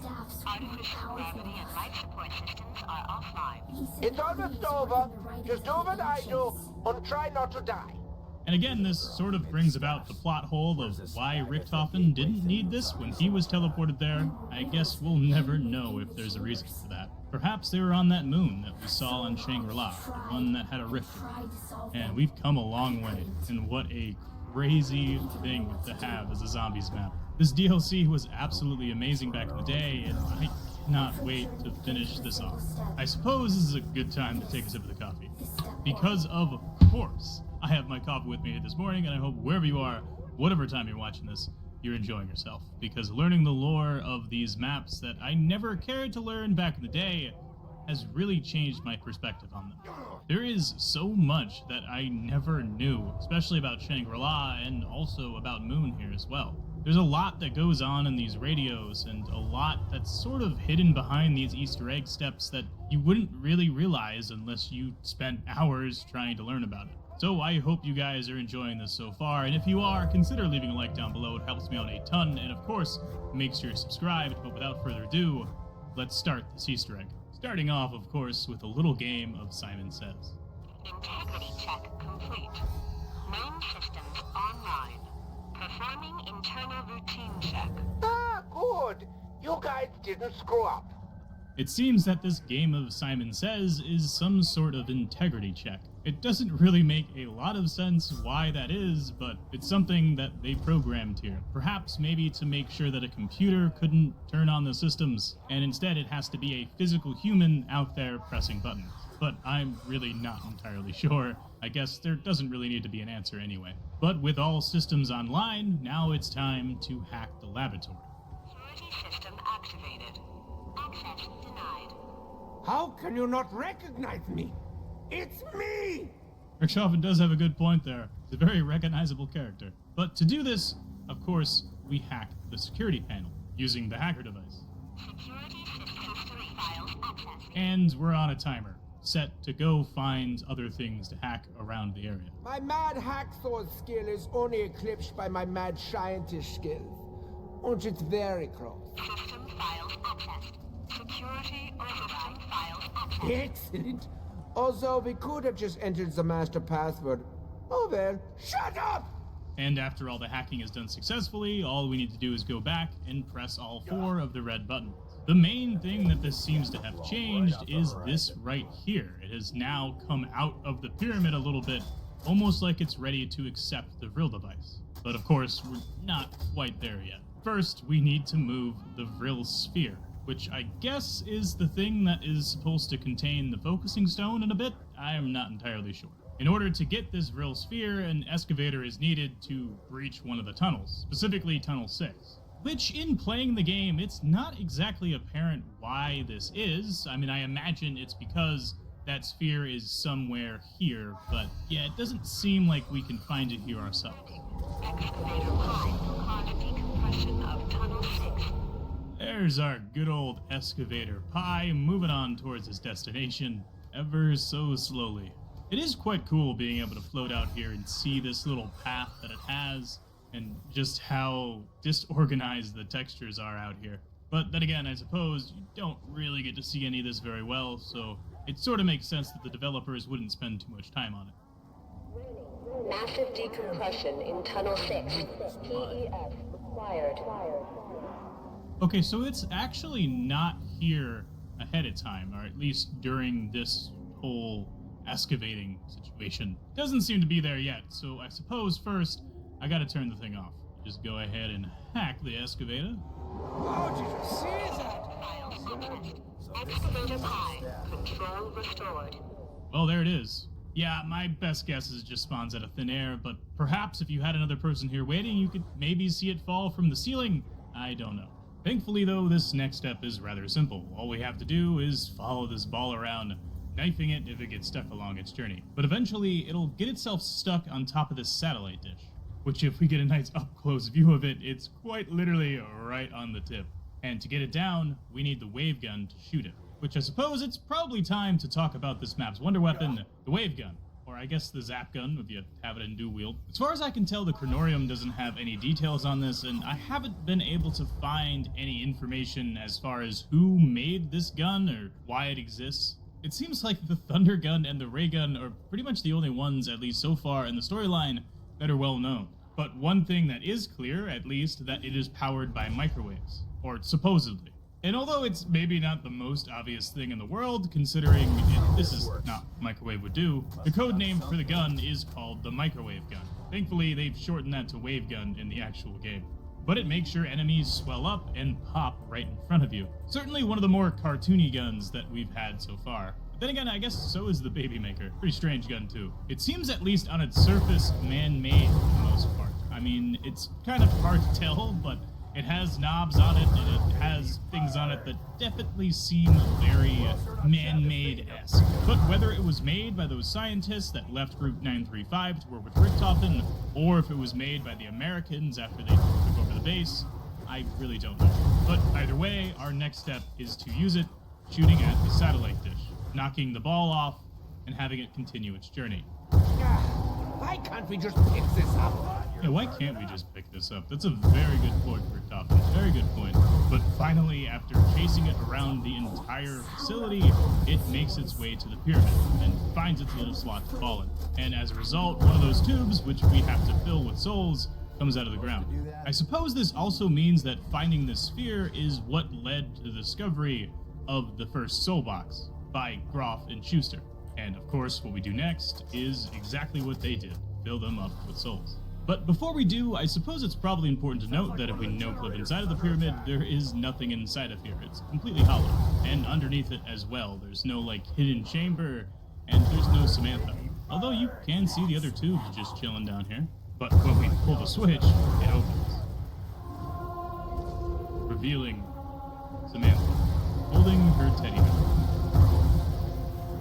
Artificial gravity and life support systems are offline. It's almost over. Just do what I do and try not to die. And again, this sort of brings about the plot hole of why Richtofen didn't need this when he was teleported there. I guess we'll never know if there's a reason for that. Perhaps they were on that moon that we saw on Shangri-La, the one that had a rift in it. And we've come a long way, and what a crazy thing to have as a zombies map. This DLC was absolutely amazing back in the day, and I cannot wait to finish this off. I suppose this is a good time to take a sip of the coffee, because of course, I have my coffee with me this morning, and I hope wherever you are, whatever time you're watching this, you're enjoying yourself, because learning the lore of these maps that I never cared to learn back in the day has really changed my perspective on them. There is so much that I never knew, especially about Shangri-La and also about Moon here as well. There's a lot that goes on in these radios, and a lot that's sort of hidden behind these Easter egg steps that you wouldn't really realize unless you spent hours trying to learn about it. So I hope you guys are enjoying this so far, and if you are, consider leaving a like down below. It helps me out a ton, and of course, make sure you're subscribed. But without further ado, let's start this Easter egg. Starting off, of course, with a little game of Simon Says. Integrity check complete. Main systems online. Performing internal routine check. Ah, good. You guys didn't screw up. It seems that this game of Simon Says is some sort of integrity check. It doesn't really make a lot of sense why that is, but it's something that they programmed here. Perhaps maybe to make sure that a computer couldn't turn on the systems, and instead it has to be a physical human out there pressing buttons. But I'm really not entirely sure. I guess there doesn't really need to be an answer anyway. But with all systems online, now it's time to hack the laboratory. Security system activated. Access denied. How can you not recognize me? It's me! Richtofen does have a good point there. He's a very recognizable character. But to do this, of course, we hack the security panel using the hacker device. Security system history files accessed. And we're on a timer, set to go find other things to hack around the area. My mad hacksaw skill is only eclipsed by my mad scientist skills. And it's very close. System files accessed. Security override files accessed. Excellent. Although we could have just entered the master password. Oh well, shut up! And after all the hacking is done successfully, all we need to do is go back and press all 4 of the red buttons. The main thing that this seems to have changed is this right here. It has now come out of the pyramid a little bit, almost like it's ready to accept the Vril device. But of course, we're not quite there yet. First, we need to move the Vril sphere, which I guess is the thing that is supposed to contain the focusing stone in a bit. I am not entirely sure. In order to get this Vril sphere, an excavator is needed to breach one of the tunnels, specifically Tunnel 6. Which, in playing the game, it's not exactly apparent why this is. I mean, I imagine it's because that sphere is somewhere here, but yeah, it doesn't seem like we can find it here ourselves. Excavator pi caused decompression of Tunnel 6. There's our good old excavator pi moving on towards his destination, ever so slowly. It is quite cool being able to float out here and see this little path that it has, and just how disorganized the textures are out here. But then again, I suppose you don't really get to see any of this very well, so it sort of makes sense that the developers wouldn't spend too much time on it. Massive decompression in Tunnel 6. PEF required. Okay, so it's actually not here ahead of time, or at least during this whole excavating situation. Doesn't seem to be there yet, so I suppose first I gotta turn the thing off. Just go ahead and hack the excavator. Oh, did you see that? Excavator pi. Control restored. Well, there it is. Yeah, my best guess is it just spawns out of thin air, but perhaps if you had another person here waiting, you could maybe see it fall from the ceiling. I don't know. Thankfully, though, this next step is rather simple. All we have to do is follow this ball around, knifing it if it gets stuck along its journey. But eventually, it'll get itself stuck on top of this satellite dish, which if we get a nice up-close view of it, it's quite literally right on the tip. And to get it down, we need the wave gun to shoot it, which I suppose it's probably time to talk about this map's wonder weapon, the wave gun. Or I guess the zap gun, if you have it in dual wield. As far as I can tell, the Chronorium doesn't have any details on this, and I haven't been able to find any information as far as who made this gun or why it exists. It seems like the Thunder Gun and the Ray Gun are pretty much the only ones, at least so far in the storyline, that are well known. But one thing that is clear, at least, that it is powered by microwaves. Or supposedly. And although it's maybe not the most obvious thing in the world, considering this is not what microwave would do, the code name for the gun is called the microwave gun. Thankfully, they've shortened that to wave gun in the actual game. But it makes sure enemies swell up and pop right in front of you. Certainly one of the more cartoony guns that we've had so far. But then again, I guess so is the Baby Maker. Pretty strange gun too. It seems at least on its surface man-made for the most part. I mean, it's kind of hard to tell, but it has knobs on it, and it has things on it that definitely seem very man-made-esque. But whether it was made by those scientists that left Group 935 to work with Richthofen, or if it was made by the Americans after they took over the base, I really don't know. But either way, our next step is to use it, shooting at the satellite dish, knocking the ball off, and having it continue its journey. Why can't we just pick this up? Yeah, why can't we just pick this up? That's a very good point, Richthofen. Very good point. But finally, after chasing it around the entire facility, it makes its way to the pyramid and finds its little slot to fall in. And as a result, one of those tubes, which we have to fill with souls, comes out of the ground. I suppose this also means that finding this sphere is what led to the discovery of the first soul box by Groff and Schuster. And of course, what we do next is exactly what they did, fill them up with souls. But before we do, I suppose it's probably important to note that if we no-clip inside of the pyramid, there is nothing inside of here. It's completely hollow. And underneath it as well, there's no, hidden chamber, and there's no Samantha. Although you can see the other tubes just chilling down here. But when we pull the switch, it opens, revealing Samantha, holding her teddy bear.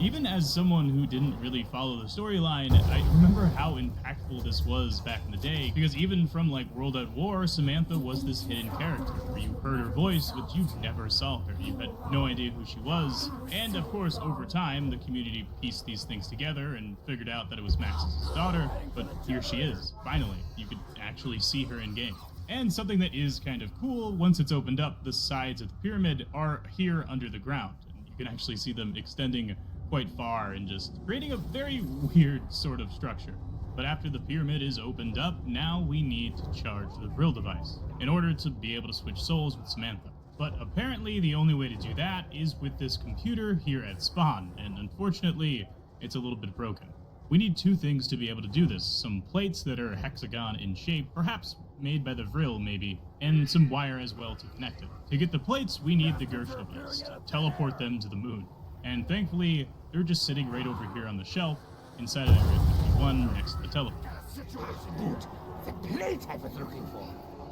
Even as someone who didn't really follow the storyline, I remember how impactful this was back in the day, because even from World at War, Samantha was this hidden character, where you heard her voice, but you never saw her. You had no idea who she was. And of course, over time, the community pieced these things together and figured out that it was Max's daughter, but here she is, finally. You could actually see her in game. And something that is kind of cool, once it's opened up, the sides of the pyramid are here under the ground, and you can actually see them extending quite far and just creating a very weird sort of structure. But after the pyramid is opened up, now we need to charge the Vril device in order to be able to switch souls with Samantha. But apparently the only way to do that is with this computer here at spawn, and unfortunately it's a little bit broken. We need two things to be able to do this: some plates that are hexagon in shape, perhaps made by the Vril maybe, and some wire as well to connect it. To get the plates, we need the Gersh device to teleport them to the moon. And thankfully, they're just sitting right over here on the shelf, inside of Area 51 next to the teleport. Good. The plate I was looking for.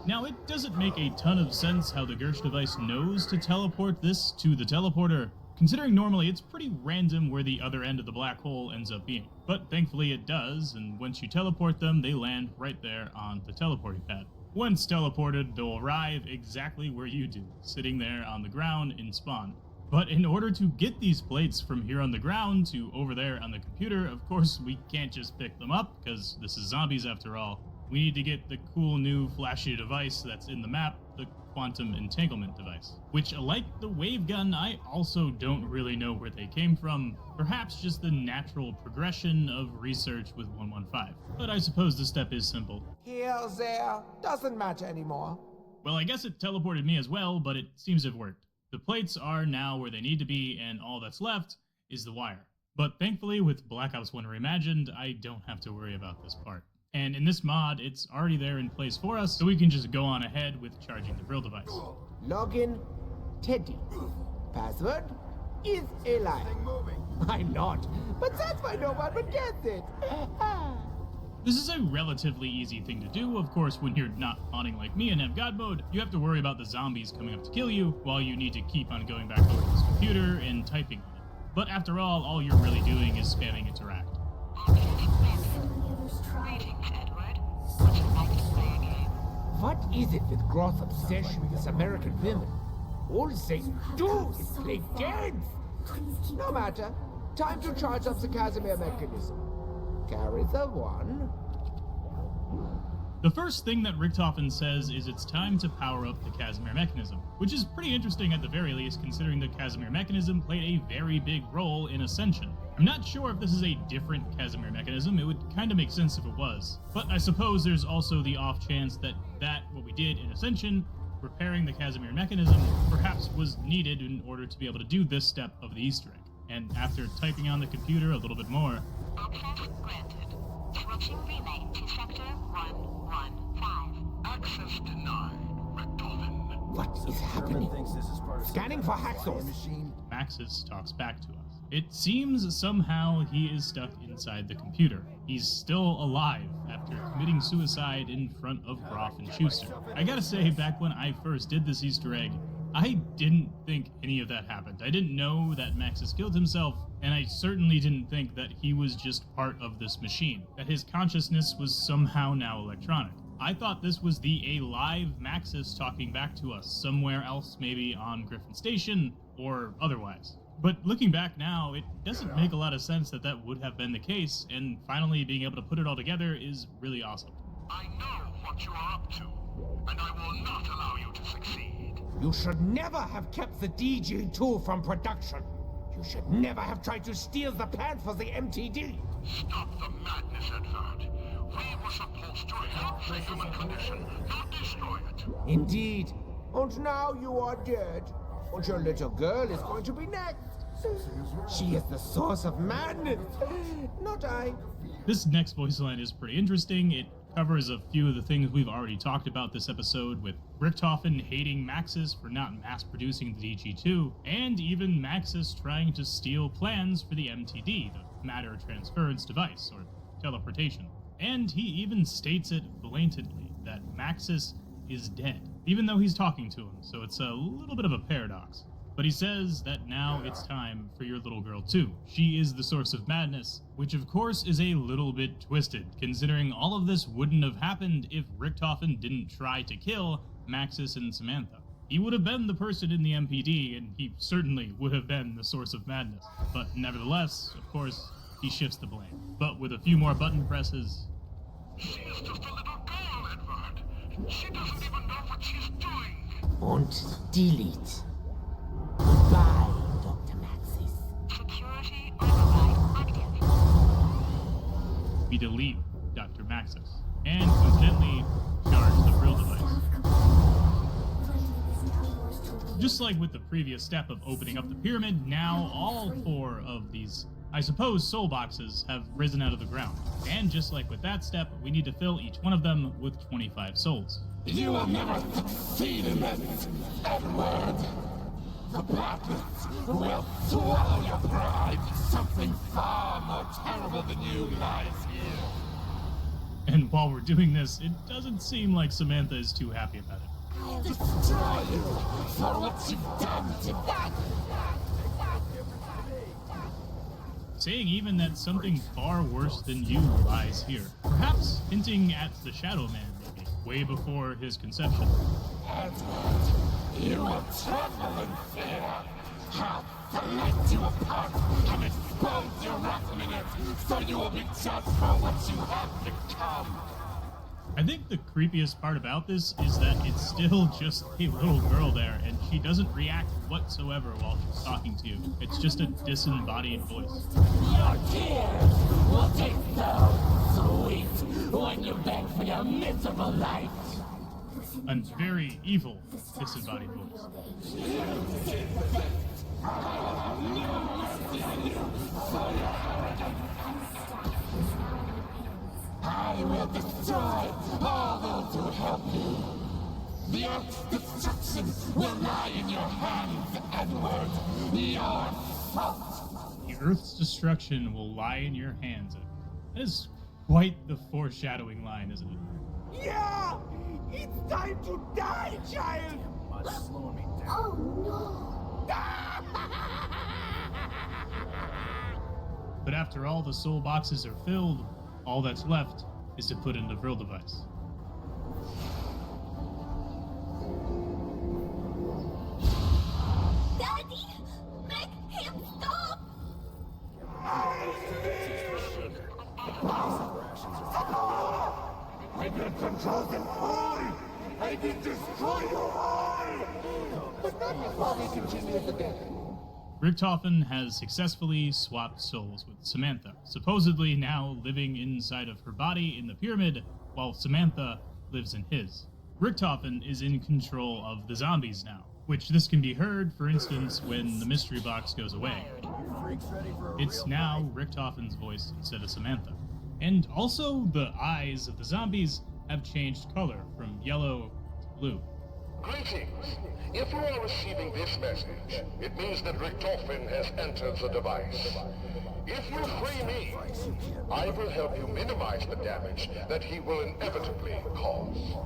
Now, it doesn't make a ton of sense how the Gersh device knows to teleport this to the teleporter, considering normally it's pretty random where the other end of the black hole ends up being. But thankfully it does, and once you teleport them, they land right there on the teleporting pad. Once teleported, they'll arrive exactly where you do, sitting there on the ground in spawn. But in order to get these plates from here on the ground to over there on the computer, of course we can't just pick them up, because this is zombies after all. We need to get the cool new flashy device that's in the map, the quantum entanglement device. Which, like the wave gun, I also don't really know where they came from. Perhaps just the natural progression of research with 115. But I suppose the step is simple. Here, there, doesn't matter anymore. Well, I guess it teleported me as well, but it seems to have worked. The plates are now where they need to be, and all that's left is the wire. But thankfully, with Black Ops 1 Reimagined, I don't have to worry about this part. And in this mod, it's already there in place for us, so we can just go on ahead with charging the brill device. Login, Teddy. Password is a lie. I'm not, but that's why no one would guess it. This is a relatively easy thing to do. Of course, when you're not spawning like me and have God mode, you have to worry about the zombies coming up to kill you, while you need to keep on going back over to this computer and typing on it. But after all you're really doing is spamming interact. What is it with Groth's obsession with this American women? All they do is play games. No matter. Time to charge up the Casimir mechanism. Carry the one. The first thing that Richtofen says is it's time to power up the Casimir mechanism, which is pretty interesting at the very least, considering the Casimir mechanism played a very big role in Ascension. I'm not sure if this is a different Casimir mechanism. It would kind of make sense if it was. But I suppose there's also the off chance that what we did in Ascension, repairing the Casimir mechanism, perhaps was needed in order to be able to do this step of the Easter egg. And after typing on the computer a little bit more... Access granted. Switching relay to sector 115. Access denied, Richtofen. What is happening? Scanning for hacksaws. Maxis talks back to us. It seems somehow he is stuck inside the computer. He's still alive after committing suicide in front of Groff and Schuster. I gotta say, back when I first did this Easter egg, I didn't think any of that happened. I didn't know that Maxis killed himself, and I certainly didn't think that he was just part of this machine, that his consciousness was somehow now electronic. I thought this was the alive Maxis talking back to us, somewhere else maybe on Griffin Station, or otherwise. But looking back now, it doesn't make a lot of sense that that would have been the case, and finally being able to put it all together is really awesome. I know what you are up to, and I will not allow you to succeed. You should never have kept the DG2 from production. You should never have tried to steal the plant for the MTD. Stop the madness, Edvard. We were supposed to help the human condition, not destroy it. Indeed. And now you are dead. And your little girl is going to be next. She is the source of madness, not I. This next voice line is pretty interesting. It covers a few of the things we've already talked about this episode, with Richtofen hating Maxis for not mass-producing the DG2, and even Maxis trying to steal plans for the MTD, the matter transference device, or teleportation. And he even states it blatantly, that Maxis is dead, even though he's talking to him, so it's a little bit of a paradox. But he says that now it's time for your little girl too. She is the source of madness, which of course is a little bit twisted, considering all of this wouldn't have happened if Richtofen didn't try to kill Maxis and Samantha. He would have been the person in the MPD, and he certainly would have been the source of madness. But nevertheless, of course, he shifts the blame. But with a few more button presses... She is just a little girl, Edvard. She doesn't even know what she's doing. And delete. Goodbye, Dr. Maxis. Security override active. We delete Dr. Maxis, and coincidentally, charge the brill device. Just like with the previous step of opening up the pyramid, now all 4 of these, I suppose, soul boxes have risen out of the ground. And just like with that step, we need to fill each one of them with 25 souls. You will never succeed in this, Edward. The Blacklists will swallow your pride. Something far more terrible than you lies here. And while we're doing this, it doesn't seem like Samantha is too happy about it. I'll destroy you for what you've done to that. Saying even that something far worse than you lies here. Perhaps hinting at the Shadow Man, maybe, way before his conception. Edward, you will tremble in fear. I'll select you apart and expose your rotten innards so you will be judged for what you have become. I think the creepiest part about this is that it's still just a little girl there, and she doesn't react whatsoever while she's talking to you. It's just a disembodied voice. Your tears will taste so sweet when you beg for your miserable life. A very evil disembodied voice. I will destroy all those who help you. The Earth's destruction will lie in your hands, Edward. Your fault. The Earth's destruction will lie in your hands. That is quite the foreshadowing line, isn't it? Yeah! It's time to die, child! Oh no! But after all the soul boxes are filled, all that's left is to put in the Vril device. Daddy! Make him stop! I can control them all! I can destroy you all! But not before we continue the day. Richtofen has successfully swapped souls with Samantha, supposedly now living inside of her body in the pyramid, while Samantha lives in his. Richtofen is in control of the zombies now, which this can be heard, for instance, when the mystery box goes away. It's now Richtofen's voice instead of Samantha. And also, the eyes of the zombies have changed color from yellow to blue. Greetings. If you are receiving this message, it means that Richtofen has entered the device. If you free me, I will help you minimize the damage that he will inevitably cause.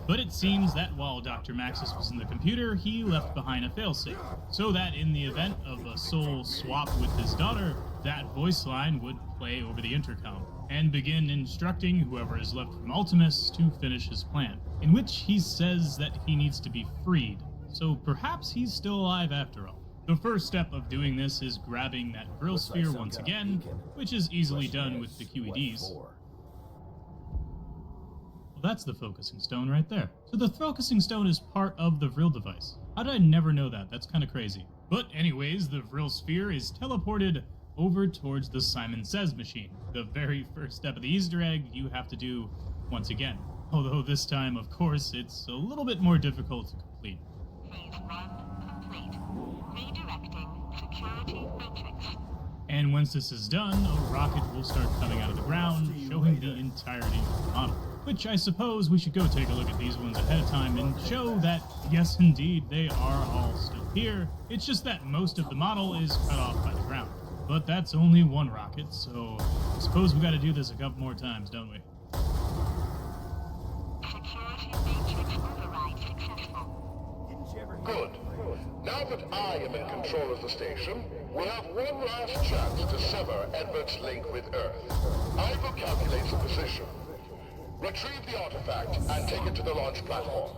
But it seems that while Dr. Maxis was in the computer, he left behind a failsafe, so that in the event of a soul swap with his daughter, that voice line would play over the intercom, and begin instructing whoever is left from Ultimus to finish his plan, in which he says that he needs to be freed, so perhaps he's still alive after all. The first step of doing this is grabbing that Vril sphere once again, which is easily done with the QEDs. Well, that's the focusing stone right there. So the focusing stone is part of the Vril device. How did I never know that? That's kind of crazy. But anyways, the Vril sphere is teleported over towards the Simon Says machine, the very first step of the Easter egg you have to do once again. Although this time, of course, it's a little bit more difficult to complete. Phase 1 complete. Redirecting security matrix. And once this is done, a rocket will start coming out of the ground, showing the entirety of the model. Which I suppose we should go take a look at these ones ahead of time and show that, yes indeed, they are all still here. It's just that most of the model is cut off by the ground. But that's only one rocket, so I suppose we gotta do this a couple more times, don't we? Security matrix override successful. Good. Now that I am in control of the station, we have one last chance to sever Edward's link with Earth. I will calculate the position. Retrieve the artifact and take it to the launch platform.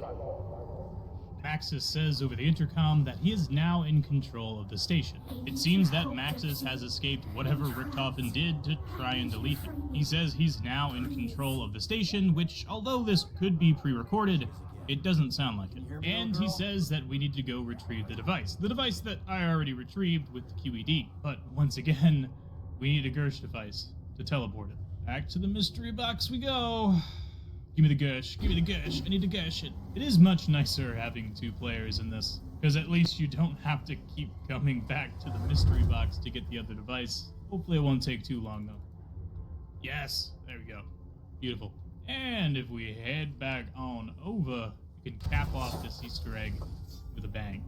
Maxis says over the intercom that he is now in control of the station. It seems that Maxis has escaped whatever Richtofen did to try and delete him. He says he's now in control of the station, which, although this could be pre-recorded, it doesn't sound like it. And he says that we need to go retrieve the device that I already retrieved with the QED. But once again, we need a Gersh device to teleport it. Back to the mystery box we go. Give me the Gersh, give me the Gersh, I need to Gersh it. It is much nicer having two players in this, because at least you don't have to keep coming back to the mystery box to get the other device. Hopefully it won't take too long though. Yes, there we go. Beautiful. And if we head back on over, we can cap off this Easter egg with a bang.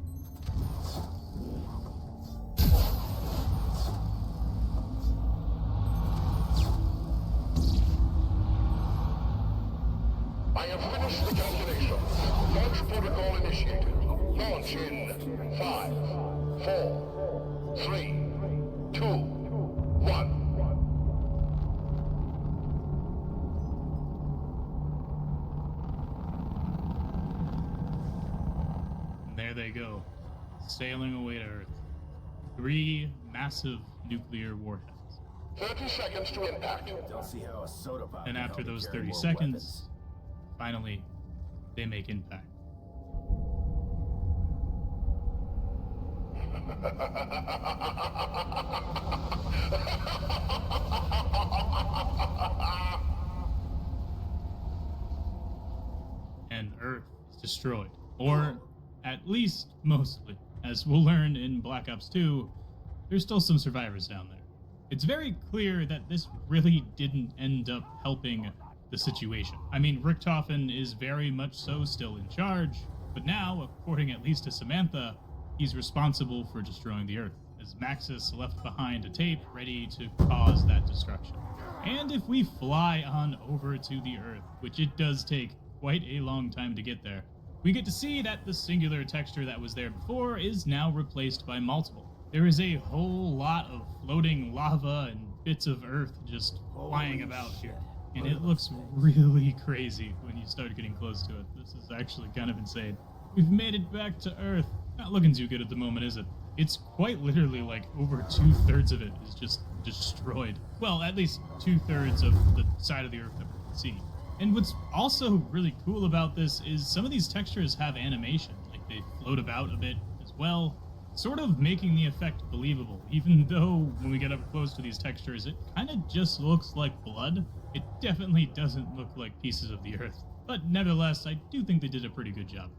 I have finished the calculations. Launch protocol initiated. Launch in 5, 4, 3, 2, 1. There they go, sailing away to Earth. 3 massive nuclear warheads. 30 seconds to impact. Don't see how a soda pop And can after help me those carry 30 more seconds, finally, they make impact. And Earth is destroyed. Or, at least, mostly. As we'll learn in Black Ops 2, there's still some survivors down there. It's very clear that this really didn't end up helping the situation. I mean, Richtofen is very much so still in charge, but now, according at least to Samantha, he's responsible for destroying the Earth, as Maxis left behind a tape ready to cause that destruction. And if we fly on over to the Earth, which it does take quite a long time to get there, we get to see that the singular texture that was there before is now replaced by multiple. There is a whole lot of floating lava and bits of Earth just flying about here. And it looks really crazy when you start getting close to it. This is actually kind of insane. We've made it back to Earth. Not looking too good at the moment, is it? It's quite literally like over 2/3 of it is just destroyed. Well, at least 2/3 of the side of the Earth that we can see. And what's also really cool about this is some of these textures have animation, like they float about a bit as well, sort of making the effect believable, even though when we get up close to these textures, it kind of just looks like blood. It definitely doesn't look like pieces of the Earth. But nevertheless, I do think they did a pretty good job.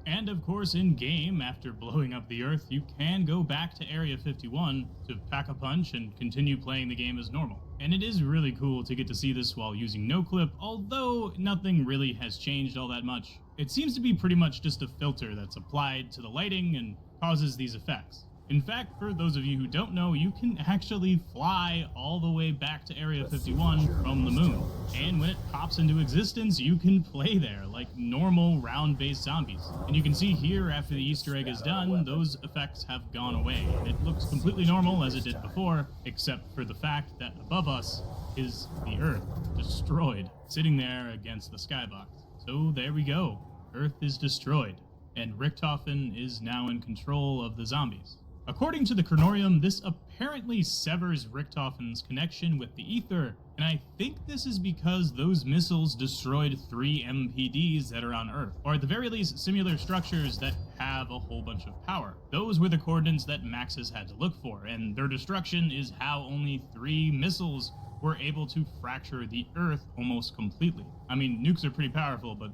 And of course, in-game, after blowing up the Earth, you can go back to Area 51 to pack a punch and continue playing the game as normal. And it is really cool to get to see this while using no-clip, although nothing really has changed all that much. It seems to be pretty much just a filter that's applied to the lighting and causes these effects. In fact, for those of you who don't know, you can actually fly all the way back to Area 51 from the moon. And when it pops into existence, you can play there like normal round-based zombies. And you can see here, after the Easter egg is done, those effects have gone away. It looks completely normal as it did before, except for the fact that above us is the Earth, destroyed, sitting there against the skybox. So there we go. Earth is destroyed, and Richtofen is now in control of the zombies. According to the Chronorium, this apparently severs Richtofen's connection with the Ether, and I think this is because those missiles destroyed 3 MPDs that are on Earth, or at the very least similar structures that have a whole bunch of power. Those were the coordinates that Maxis had to look for, and their destruction is how only 3 missiles were able to fracture the Earth almost completely. I mean, nukes are pretty powerful, but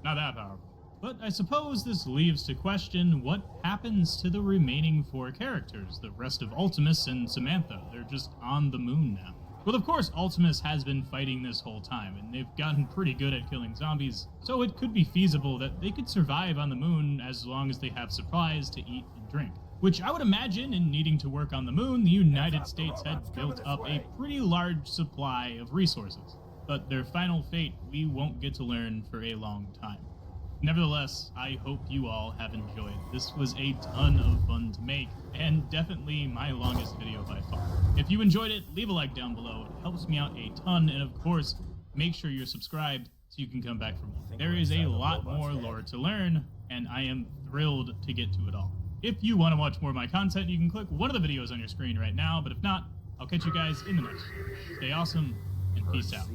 not that powerful. But I suppose this leaves to question what happens to the remaining 4 characters, the rest of Ultimus and Samantha. They're just on the moon now. Well, of course, Ultimus has been fighting this whole time, and they've gotten pretty good at killing zombies, so it could be feasible that they could survive on the moon as long as they have supplies to eat and drink. Which I would imagine, in needing to work on the moon, the United States had built up a pretty large supply of resources. But their final fate, we won't get to learn for a long time. Nevertheless, I hope you all have enjoyed. This was a ton of fun to make, and definitely my longest video by far. If you enjoyed it, leave a like down below. It helps me out a ton, and of course, make sure you're subscribed so you can come back for more. There is a lot more lore to learn, and I am thrilled to get to it all. If you want to watch more of my content, you can click one of the videos on your screen right now, but if not, I'll catch you guys in the next one. Stay awesome, and peace out.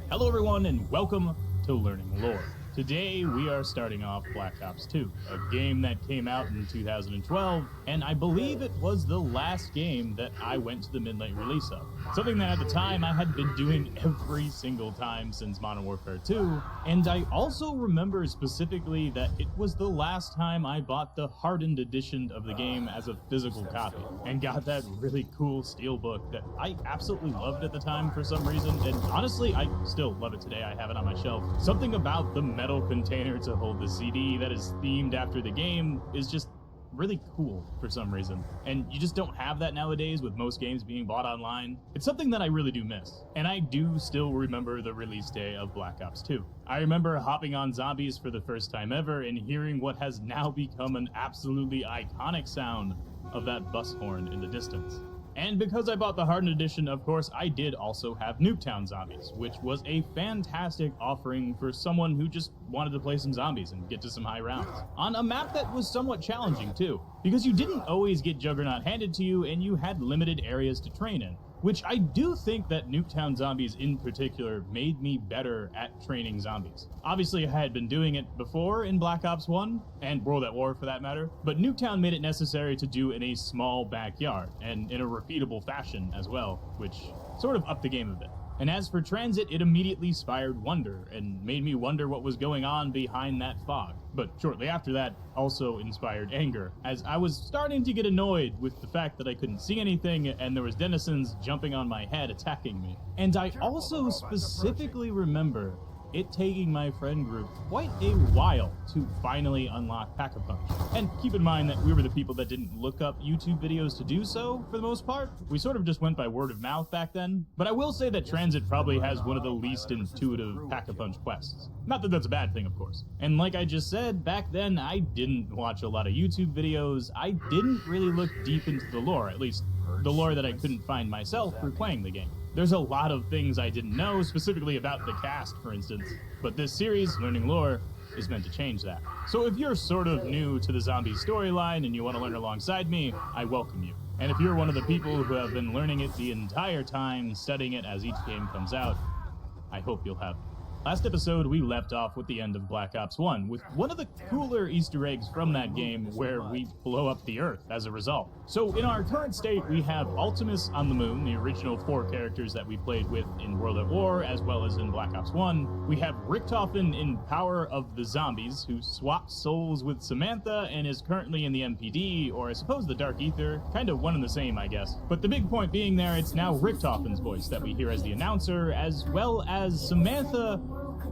Hello everyone, and welcome to Learning Lore. Today, we are starting off Black Ops 2, a game that came out in 2012, and I believe it was the last game that I went to the midnight release of. Something that at the time I had been doing every single time since Modern Warfare 2, and I also remember specifically that it was the last time I bought the hardened edition of the game as a physical copy, and got that really cool steelbook that I absolutely loved at the time for some reason, and honestly, I still love it today. I have it on my shelf. Something about the metal container to hold the CD that is themed after the game is just really cool for some reason. And you just don't have that nowadays with most games being bought online. It's something that I really do miss. And I do still remember the release day of Black Ops 2. I remember hopping on zombies for the first time ever and hearing what has now become an absolutely iconic sound of that bus horn in the distance. And because I bought the Hardened Edition, of course, I did also have Nuketown Zombies, which was a fantastic offering for someone who just wanted to play some zombies and get to some high rounds. On a map that was somewhat challenging too, because you didn't always get Juggernaut handed to you and you had limited areas to train in. Which I do think that Nuketown Zombies in particular made me better at training zombies. Obviously I had been doing it before in Black Ops 1, and World at War for that matter, but Nuketown made it necessary to do in a small backyard, and in a repeatable fashion as well, which sort of upped the game a bit. And as for Transit, it immediately inspired wonder, and made me wonder what was going on behind that fog. But shortly after that, also inspired anger, as I was starting to get annoyed with the fact that I couldn't see anything, and there was denizens jumping on my head attacking me. And I also specifically remember it taking my friend group quite a while to finally unlock Pack-a-Punch. And keep in mind that we were the people that didn't look up YouTube videos to do so, for the most part. We sort of just went by word of mouth back then. But I will say that Transit probably has one of the least intuitive Pack-a-Punch quests. Not that that's a bad thing, of course. And like I just said, back then I didn't watch a lot of YouTube videos. I didn't really look deep into the lore, at least the lore that I couldn't find myself through playing the game. There's a lot of things I didn't know, specifically about the cast, for instance, but this series, Learning Lore, is meant to change that. So if you're sort of new to the zombie storyline and you want to learn alongside me, I welcome you. And if you're one of the people who have been learning it the entire time, studying it as each game comes out, I hope you'll have me. Last episode, we left off with the end of Black Ops 1, with one of the cooler Easter eggs from that game where we blow up the Earth as a result. So in our current state, we have Ultimus on the moon, the original 4 characters that we played with in World at War, as well as in Black Ops 1. We have Richtofen in Power of the Zombies, who swapped souls with Samantha and is currently in the MPD, or I suppose the Dark Ether, kind of one and the same, I guess. But the big point being there, it's now Richtofen's voice that we hear as the announcer, as well as Samantha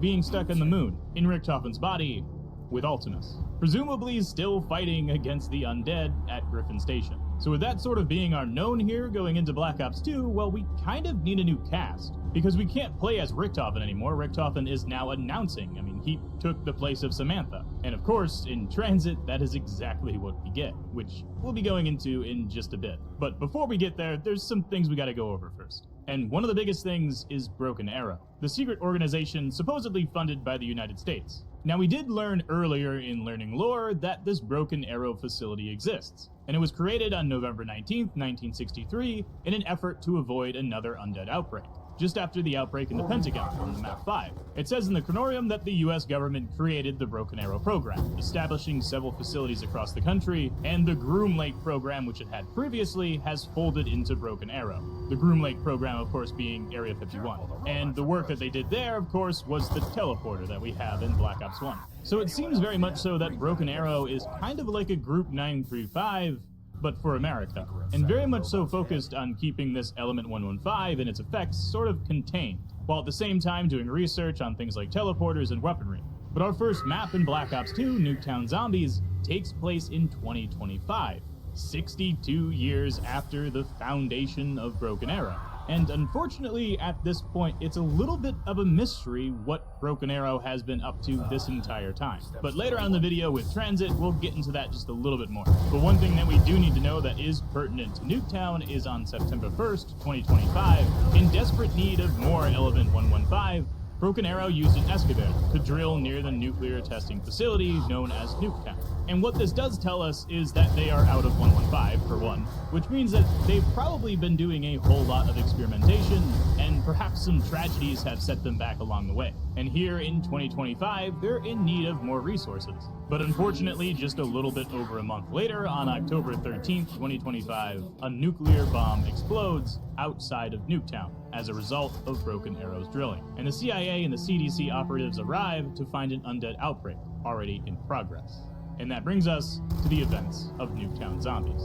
being stuck on the moon, in Richtofen's body, with Ultimus. Presumably still fighting against the undead at Griffin Station. So with that sort of being our known here going into Black Ops 2, well, we kind of need a new cast. Because we can't play as Richtofen anymore. Richtofen is now announcing. I mean, he took the place of Samantha. And of course, in Transit, that is exactly what we get, which we'll be going into in just a bit. But before we get there, there's some things we gotta go over first. And one of the biggest things is Broken Arrow, the secret organization supposedly funded by the United States. Now, we did learn earlier in Learning Lore that this Broken Arrow facility exists, and it was created on November 19th, 1963, in an effort to avoid another undead outbreak, just after the outbreak in the Pentagon on the Map 5. It says in the chronorium that the US government created the Broken Arrow program, establishing several facilities across the country, and the Groom Lake program, which it had previously, has folded into Broken Arrow. The Groom Lake program, of course, being Area 51. And the work that they did there, of course, was the teleporter that we have in Black Ops 1. So it seems very much so that Broken Arrow is kind of like a Group 935, but for America, and very much so focused on keeping this Element 115 and its effects sort of contained, while at the same time doing research on things like teleporters and weaponry. But our first map in Black Ops 2, Nuketown Zombies, takes place in 2025, 62 years after the foundation of Broken Arrow. And unfortunately, at this point, it's a little bit of a mystery what Broken Arrow has been up to this entire time. But later on in the video with Transit, we'll get into that just a little bit more. But one thing that we do need to know that is pertinent to Nuketown is on September 1st, 2025, in desperate need of more Element 115, Broken Arrow used an excavator to drill near the nuclear testing facility known as Nuketown. And what this does tell us is that they are out of 115, for one, which means that they've probably been doing a whole lot of experimentation, and perhaps some tragedies have set them back along the way. And here in 2025, they're in need of more resources. But unfortunately, just a little bit over a month later, on October 13th, 2025, a nuclear bomb explodes outside of Nuketown as a result of Broken Arrow's drilling. And the CIA and the CDC operatives arrive to find an undead outbreak already in progress. And that brings us to the events of Nuketown Zombies.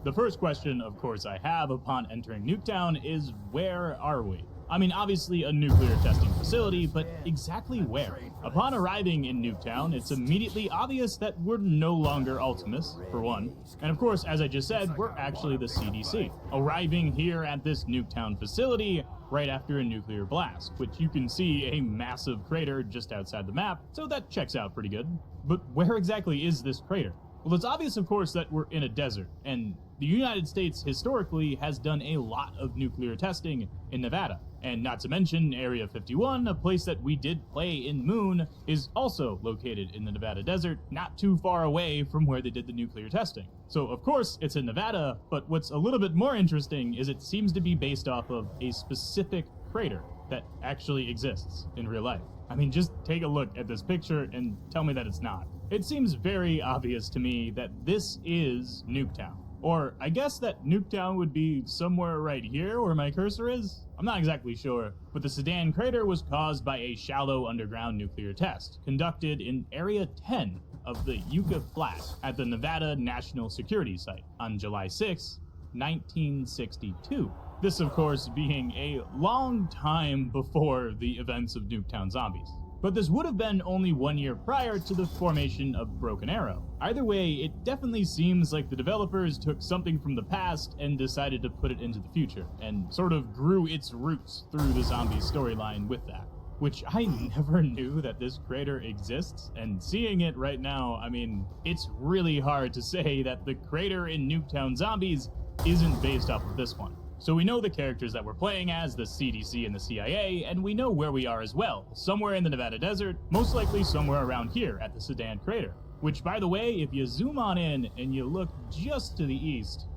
The first question, of course, I have upon entering Nuketown is, where are we? I mean, obviously a nuclear testing facility, but exactly where? Upon arriving in Nuketown, it's immediately obvious that we're no longer Ultimus, for one. And of course, as I just said, we're actually the CDC, arriving here at this Nuketown facility right after a nuclear blast, which you can see a massive crater just outside the map, so that checks out pretty good. But where exactly is this crater? Well, it's obvious, of course, that we're in a desert, and the United States historically has done a lot of nuclear testing in Nevada. And not to mention, Area 51, a place that we did play in Moon, is also located in the Nevada desert, not too far away from where they did the nuclear testing. So, of course, it's in Nevada, but what's a little bit more interesting is it seems to be based off of a specific crater that actually exists in real life. I mean, just take a look at this picture and tell me that it's not. It seems very obvious to me that this is Nuketown. Or I guess that Nuketown would be somewhere right here where my cursor is? I'm not exactly sure, but the Sedan crater was caused by a shallow underground nuclear test conducted in Area 10 of the Yucca Flat at the Nevada National Security Site on July 6, 1962. This, of course, being a long time before the events of Nuketown Zombies. But this would have been only 1 year prior to the formation of Broken Arrow. Either way, it definitely seems like the developers took something from the past and decided to put it into the future, and sort of grew its roots through the zombie storyline with that. Which I never knew that this crater exists, and seeing it right now, I mean, it's really hard to say that the crater in Nuketown Zombies isn't based off of this one. So we know the characters that we're playing as, the CDC and the CIA, and we know where we are as well, somewhere in the Nevada desert, most likely somewhere around here at the Sedan crater. Which, by the way, if you zoom on in and you look just to the east,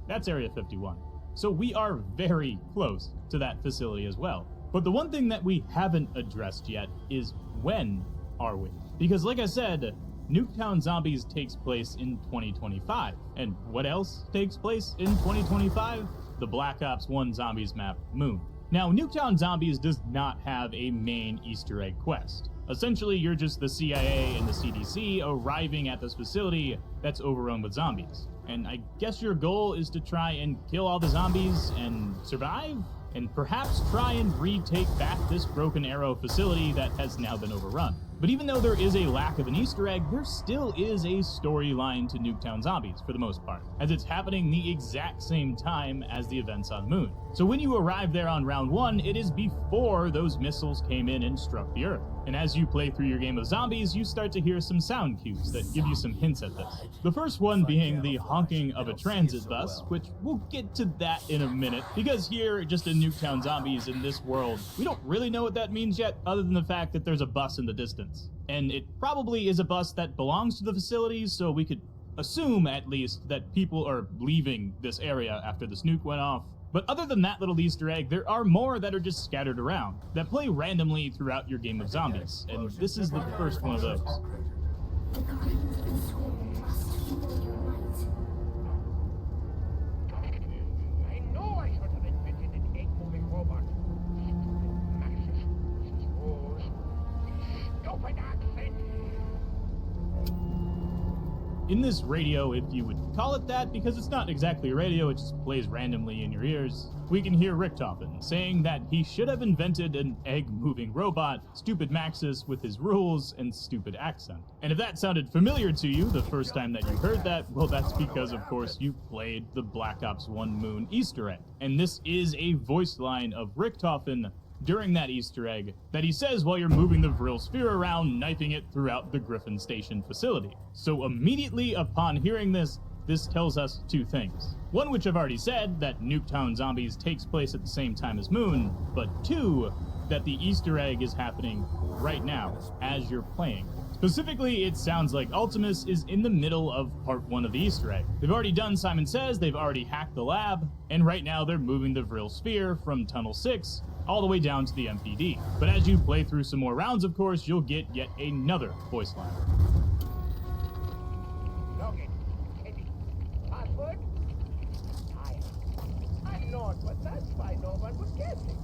that's Area 51. So we are very close to that facility as well. But the one thing that we haven't addressed yet is when are we? Because like I said, Nuketown Zombies takes place in 2025. And what else takes place in 2025? The Black Ops 1 Zombies map, Moon. Now, Nuketown Zombies does not have a main Easter egg quest. Essentially, you're just the CIA and the CDC arriving at this facility that's overrun with zombies. And I guess your goal is to try and kill all the zombies and survive? And perhaps try and retake back this Broken Arrow facility that has now been overrun. But even though there is a lack of an Easter egg, there still is a storyline to Nuketown Zombies, for the most part, as it's happening the exact same time as the events on Moon. So when you arrive there on round 1, it is before those missiles came in and struck the Earth. And as you play through your game of zombies, you start to hear some sound cues that give you some hints at this. The first one being the honking of a transit bus, which we'll get to that in a minute, because here, just in Nuketown Zombies in this world, we don't really know what that means yet, other than the fact that there's a bus in the distance. And it probably is a bus that belongs to the facility, so we could assume, at least, that people are leaving this area after this nuke went off. But other than that little Easter egg, there are more that are just scattered around, that play randomly throughout your game of zombies, and this is the first one of those. I know I should have invented an egg-moving robot. Massive screws. Stupid accent. In this radio, if you would call it that, because it's not exactly a radio, it just plays randomly in your ears, we can hear Richtofen saying that he should have invented an egg-moving robot, Stupid Maxis, with his rules and stupid accent. And if that sounded familiar to you the first time that you heard that, well, that's because, of course, you played the Black Ops 1 Moon Easter egg. And this is a voice line of Richtofen during that Easter egg that he says while you're moving the Vril sphere around, knifing it throughout the Griffin Station facility. So immediately upon hearing this tells us two things. One, which I've already said, that Nuketown Zombies takes place at the same time as Moon, but two, that the Easter egg is happening right now as you're playing. Specifically, it sounds like Ultimus is in the middle of part 1 of the Easter egg. They've already done Simon Says, they've already hacked the lab, and right now they're moving the Vril sphere from Tunnel 6 all the way down to the MPD. But as you play through some more rounds, of course, you'll get yet another voice line. Login. Edit. Password? I know, but that's why no one was guessing.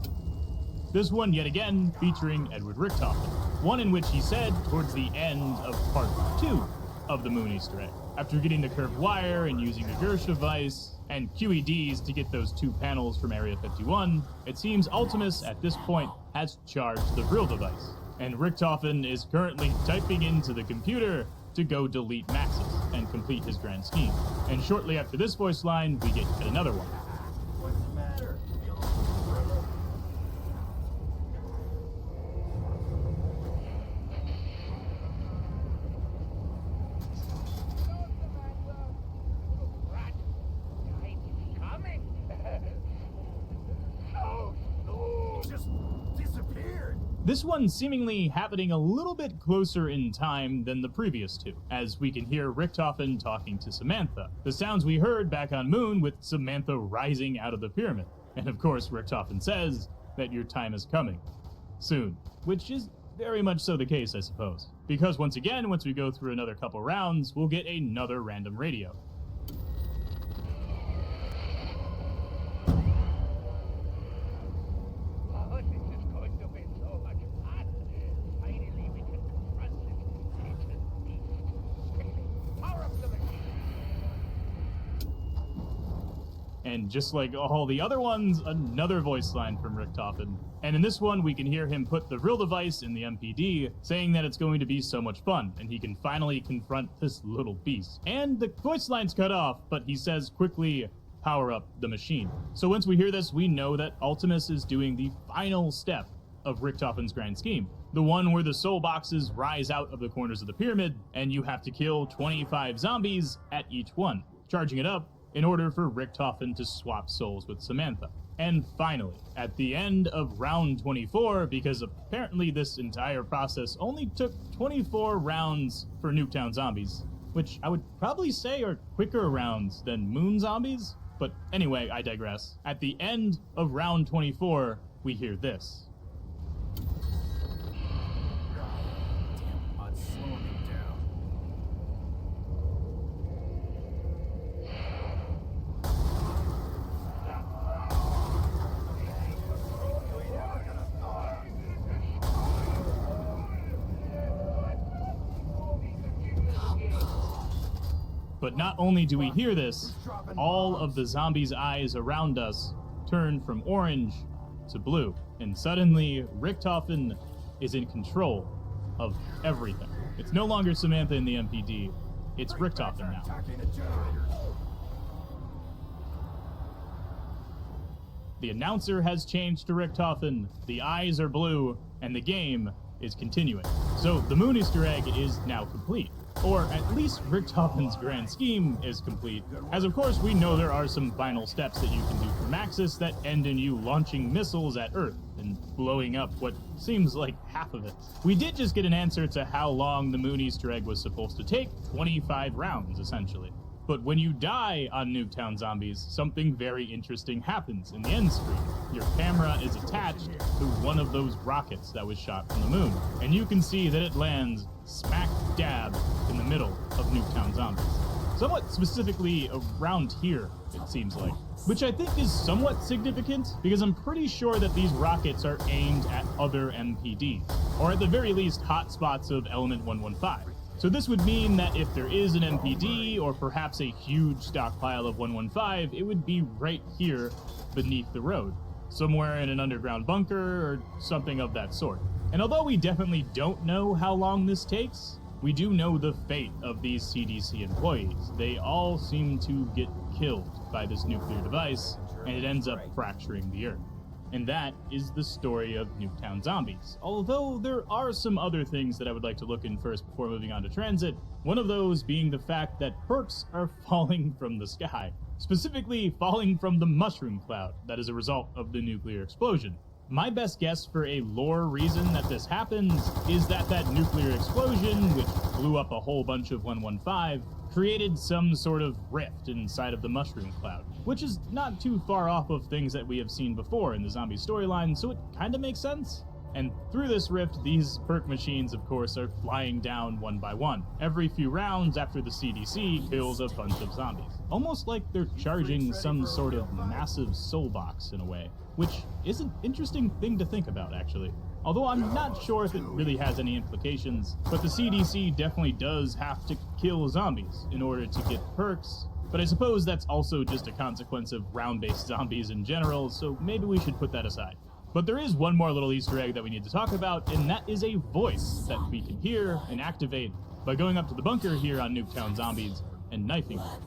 This one, yet again, featuring Edward Richtofen. One in which he said, towards the end of part 2 of the Moon Easter egg. After getting the curved wire and using the Gersha Vice and QEDs to get those 2 panels from Area 51, it seems Ultimus at this point has charged the real device, and Richtofen is currently typing into the computer to go delete Maxis and complete his grand scheme. And shortly after this voice line, we get yet another one. What's the matter? This one seemingly happening a little bit closer in time than the previous 2, as we can hear Richtofen talking to Samantha. The sounds we heard back on Moon with Samantha rising out of the pyramid. And of course, Richtofen says that your time is coming. Soon. Which is very much so the case, I suppose. Because once again, once we go through another couple rounds, we'll get another random radio. And just like all the other ones, another voice line from Richtofen. And in this one, we can hear him put the real device in the MPD, saying that it's going to be so much fun, and he can finally confront this little beast. And the voice line's cut off, but he says quickly, power up the machine. So once we hear this, we know that Ultimus is doing the final step of Richtofen's grand scheme. The one where the soul boxes rise out of the corners of the pyramid, and you have to kill 25 zombies at each one, charging it up in order for Richtofen to swap souls with Samantha. And finally, at the end of round 24, because apparently this entire process only took 24 rounds for Nuketown zombies, which I would probably say are quicker rounds than Moon zombies, but anyway, I digress. At the end of round 24, we hear this. But not only do we hear this, all of the zombies' eyes around us turn from orange to blue. And suddenly, Richtofen is in control of everything. It's no longer Samantha in the MPD, it's Richtofen now. The announcer has changed to Richtofen, the eyes are blue, and the game is continuing. So the Moon Easter egg is now complete. Or at least Richtofen's grand scheme is complete, as of course we know there are some final steps that you can do for Maxis that end in you launching missiles at Earth and blowing up what seems like half of it. We did just get an answer to how long the Moon Easter egg was supposed to take, 25 rounds essentially. But when you die on Nuketown Zombies, something very interesting happens in the end screen. Your camera is attached to one of those rockets that was shot from the moon, and you can see that it lands smack dab in the middle of Nuketown Zombies. Somewhat specifically around here, it seems like. Which I think is somewhat significant, because I'm pretty sure that these rockets are aimed at other MPDs, or at the very least hotspots of Element 115. So this would mean that if there is an MPD, or perhaps a huge stockpile of 115, it would be right here beneath the road, somewhere in an underground bunker or something of that sort. And although we definitely don't know how long this takes, we do know the fate of these CDC employees. They all seem to get killed by this nuclear device, and it ends up fracturing the Earth. And that is the story of Nuketown Zombies. Although there are some other things that I would like to look in first before moving on to Transit, one of those being the fact that perks are falling from the sky. Specifically, falling from the mushroom cloud that is a result of the nuclear explosion. My best guess for a lore reason that this happens is that nuclear explosion, which blew up a whole bunch of 115, created some sort of rift inside of the mushroom cloud, which is not too far off of things that we have seen before in the zombie storyline, so it kind of makes sense. And through this rift, these perk machines, of course, are flying down one by one, every few rounds after the CDC kills a bunch of zombies. Almost like they're charging some sort of massive soul box in a way, which is an interesting thing to think about, actually. although I'm not sure if it really has any implications. But the CDC definitely does have to kill zombies in order to get perks, but I suppose that's also just a consequence of round-based zombies in general, so maybe we should put that aside. But there is one more little Easter egg that we need to talk about, and that is a voice that we can hear and activate by going up to the bunker here on Nuketown Zombies and knifing them.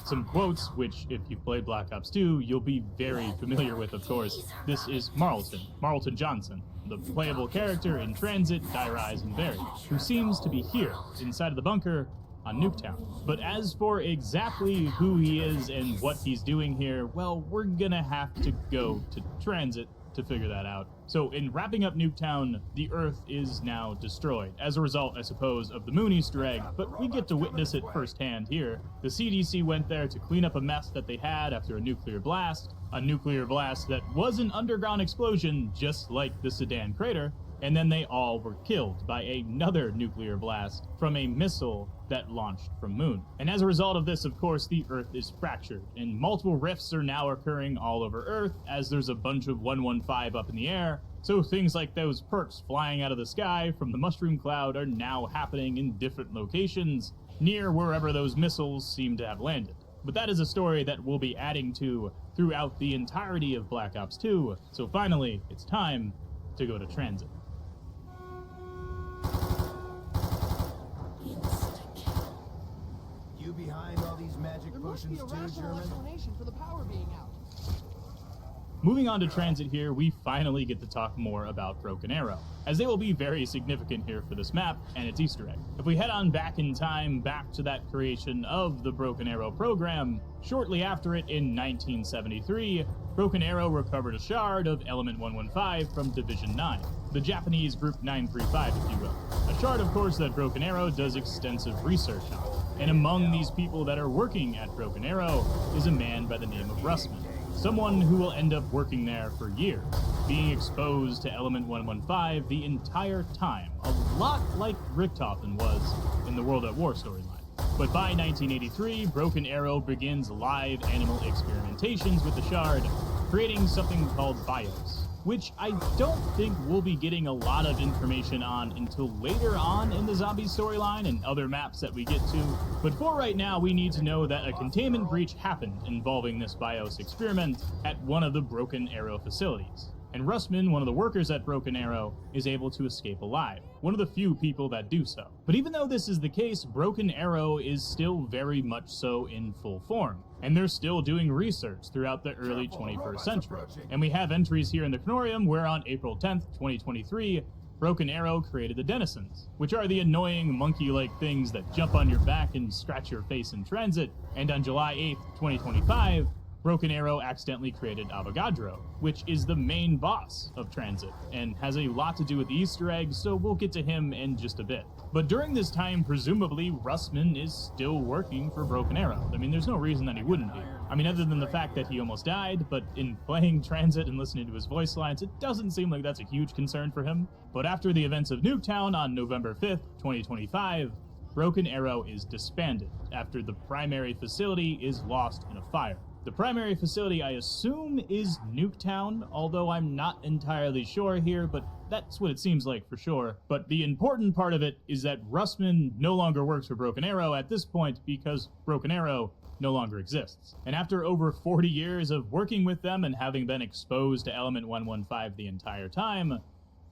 Some quotes, which if you've played Black Ops 2, you'll be very familiar with, of course. This is Marlton Johnson, the playable character in Transit, Die Rise, and Buried, who seems to be here, inside of the bunker, on Nuketown. But as for exactly who he is and what he's doing here, well, we're gonna have to go to Transit to figure that out. So in wrapping up Nuketown, the Earth is now destroyed, as a result, I suppose, of the Moon Easter egg, but we get to witness it firsthand here. The CDC went there to clean up a mess that they had after a nuclear blast that was an underground explosion, just like the Sedan crater, and then they all were killed by another nuclear blast from a missile that launched from Moon. And as a result of this, of course, the Earth is fractured, and multiple rifts are now occurring all over Earth, as there's a bunch of 115 up in the air, so things like those perks flying out of the sky from the mushroom cloud are now happening in different locations, near wherever those missiles seem to have landed. But that is a story that we'll be adding to throughout the entirety of Black Ops 2, so finally, it's time to go to Transit. You behind all these magic potions too, German? For the power being out. Moving on to Transit here, we finally get to talk more about Broken Arrow, as they will be very significant here for this map and its Easter egg. If we head on back in time, back to that creation of the Broken Arrow program, shortly after it in 1973, Broken Arrow recovered a shard of Element 115 from Division 9, the Japanese Group 935, if you will. A shard, of course, that Broken Arrow does extensive research on. And among these people that are working at Broken Arrow is a man by the name of Russman, someone who will end up working there for years, being exposed to Element 115 the entire time, a lot like Richtofen was in the World at War storyline. But by 1983, Broken Arrow begins live animal experimentations with the shard, creating something called BIOS, which I don't think we'll be getting a lot of information on until later on in the zombie storyline and other maps that we get to. But for right now, we need to know that a containment breach happened involving this BIOS experiment at one of the Broken Arrow facilities. And Russman, one of the workers at Broken Arrow, is able to escape alive, one of the few people that do so. But even though this is the case, Broken Arrow is still very much so in full form, and they're still doing research throughout the early 21st century. And we have entries here in the Canorium where on April 10th, 2023, Broken Arrow created the Denizens, which are the annoying monkey-like things that jump on your back and scratch your face in transit, and on July 8th, 2025, Broken Arrow accidentally created Avogadro, which is the main boss of Transit, and has a lot to do with the Easter egg, so we'll get to him in just a bit. But during this time, presumably, Russman is still working for Broken Arrow. I mean, there's no reason that he wouldn't be. I mean, other than the fact that he almost died, but in playing Transit and listening to his voice lines, it doesn't seem like that's a huge concern for him. But after the events of Nuketown on November 5th, 2025, Broken Arrow is disbanded after the primary facility is lost in a fire. The primary facility, I assume, is Nuketown, although I'm not entirely sure here, but that's what it seems like for sure. But the important part of it is that Russman no longer works for Broken Arrow at this point because Broken Arrow no longer exists. And after over 40 years of working with them and having been exposed to Element 115 the entire time,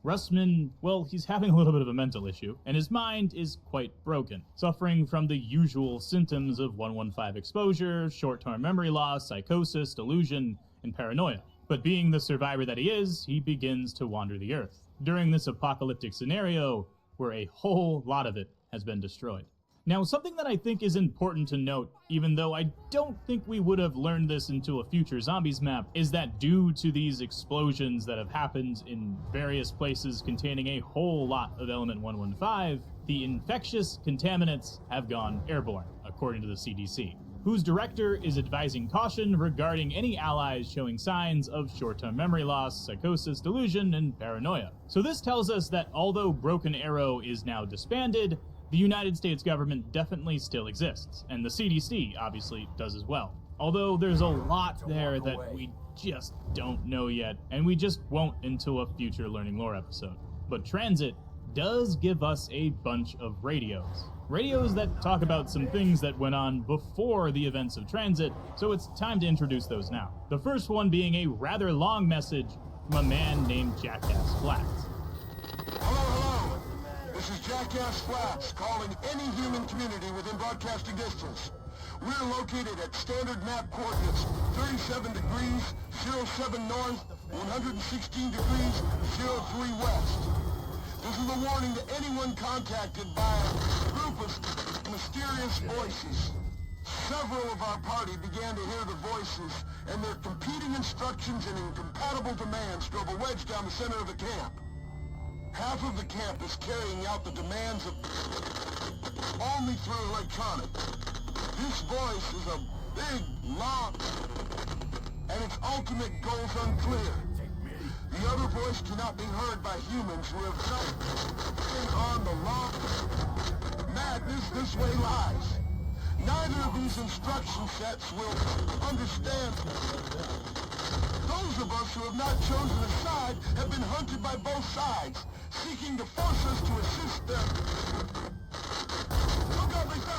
Russman, well, he's having a little bit of a mental issue, and his mind is quite broken, suffering from the usual symptoms of 115 exposure, short-term memory loss, psychosis, delusion, and paranoia. But being the survivor that he is, he begins to wander the Earth during this apocalyptic scenario where a whole lot of it has been destroyed. Now, something that I think is important to note, even though I don't think we would have learned this until a future Zombies map, is that due to these explosions that have happened in various places containing a whole lot of Element 115, the infectious contaminants have gone airborne, according to the CDC, whose director is advising caution regarding any allies showing signs of short-term memory loss, psychosis, delusion, and paranoia. So this tells us that although Broken Arrow is now disbanded, the United States government definitely still exists, and the CDC obviously does as well. Although there's a lot there that we just don't know yet, and we just won't until a future Learning Lore episode. But Transit does give us a bunch of radios. Radios that talk about some things that went on before the events of Transit, so it's time to introduce those now. The first one being a rather long message from a man named Jackass Flats. Hello. This is Jackass Flats calling any human community within broadcasting distance. We're located at standard map coordinates 37 degrees, 07 north, 116 degrees, 03 west. This is a warning to anyone contacted by a group of mysterious voices. Several of our party began to hear the voices, and their competing instructions and incompatible demands drove a wedge down the center of the camp. Half of the camp is carrying out the demands of only through electronic. This voice is a big, long, and its ultimate goals unclear. The other voice cannot be heard by humans who have not on the law. Madness this way lies. Neither of these instruction sets will understand. Those of us who have not chosen a side have been hunted by both sides, seeking to force us to assist them. Look out, look out!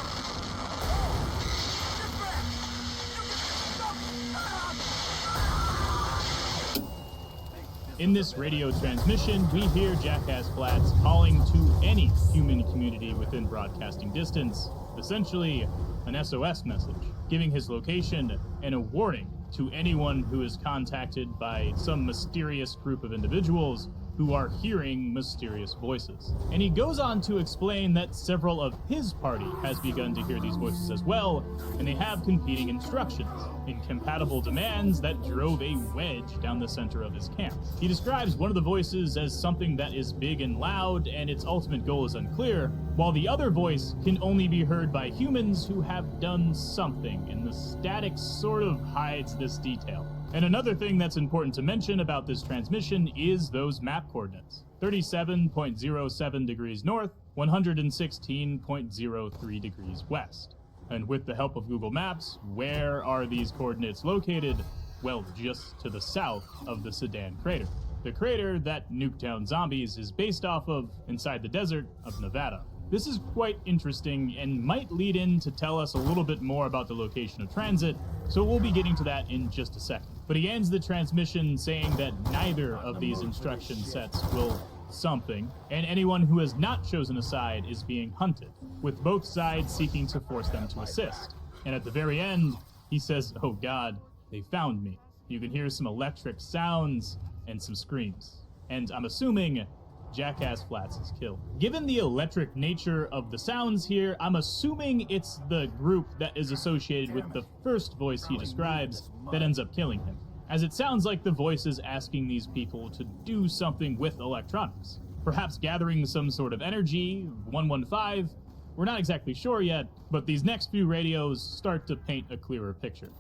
In this radio transmission, we hear Jackass Flats calling to any human community within broadcasting distance, essentially an SOS message, giving his location and a warning to anyone who is contacted by some mysterious group of individuals who are hearing mysterious voices. And he goes on to explain that several of his party has begun to hear these voices as well, and they have competing instructions, incompatible demands that drove a wedge down the center of his camp. He describes one of the voices as something that is big and loud, and its ultimate goal is unclear, while the other voice can only be heard by humans who have done something, and the static sort of hides this detail. And another thing that's important to mention about this transmission is those map coordinates. 37.07 degrees north, 116.03 degrees west. And with the help of Google Maps, where are these coordinates located? Well, just to the south of the Sedan crater. The crater that Nuketown Zombies is based off of inside the desert of Nevada. This is quite interesting and might lead in to tell us a little bit more about the location of Transit, so we'll be getting to that in just a second. But he ends the transmission saying that neither of these instruction sets will something, and anyone who has not chosen a side is being hunted, with both sides seeking to force them to assist. And at the very end, he says, "Oh God, they found me." You can hear some electric sounds and some screams. And I'm assuming Jackass Flats is killed. Given the electric nature of the sounds here, I'm assuming it's the group that is associated with the first voice he describes that ends up killing him, as it sounds like the voice is asking these people to do something with electronics. Perhaps gathering some sort of energy, 115, we're not exactly sure yet, but these next few radios start to paint a clearer picture.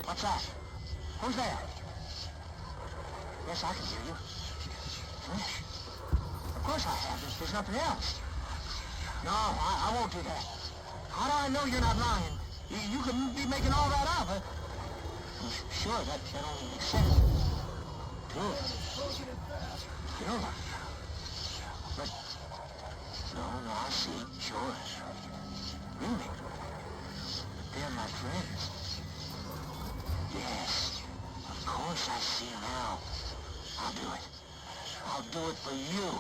What's that? Who's there? Yes, I can hear you. Of course I have. There's nothing else. No, I won't do that. How do I know you're not lying? You can be making all that up, huh? Well, sure, that only makes sense. Good. Sure. But, no, I see. Sure. Really? They're my friends. Yes. Of course I see now. I'll do it. I'll do it for you.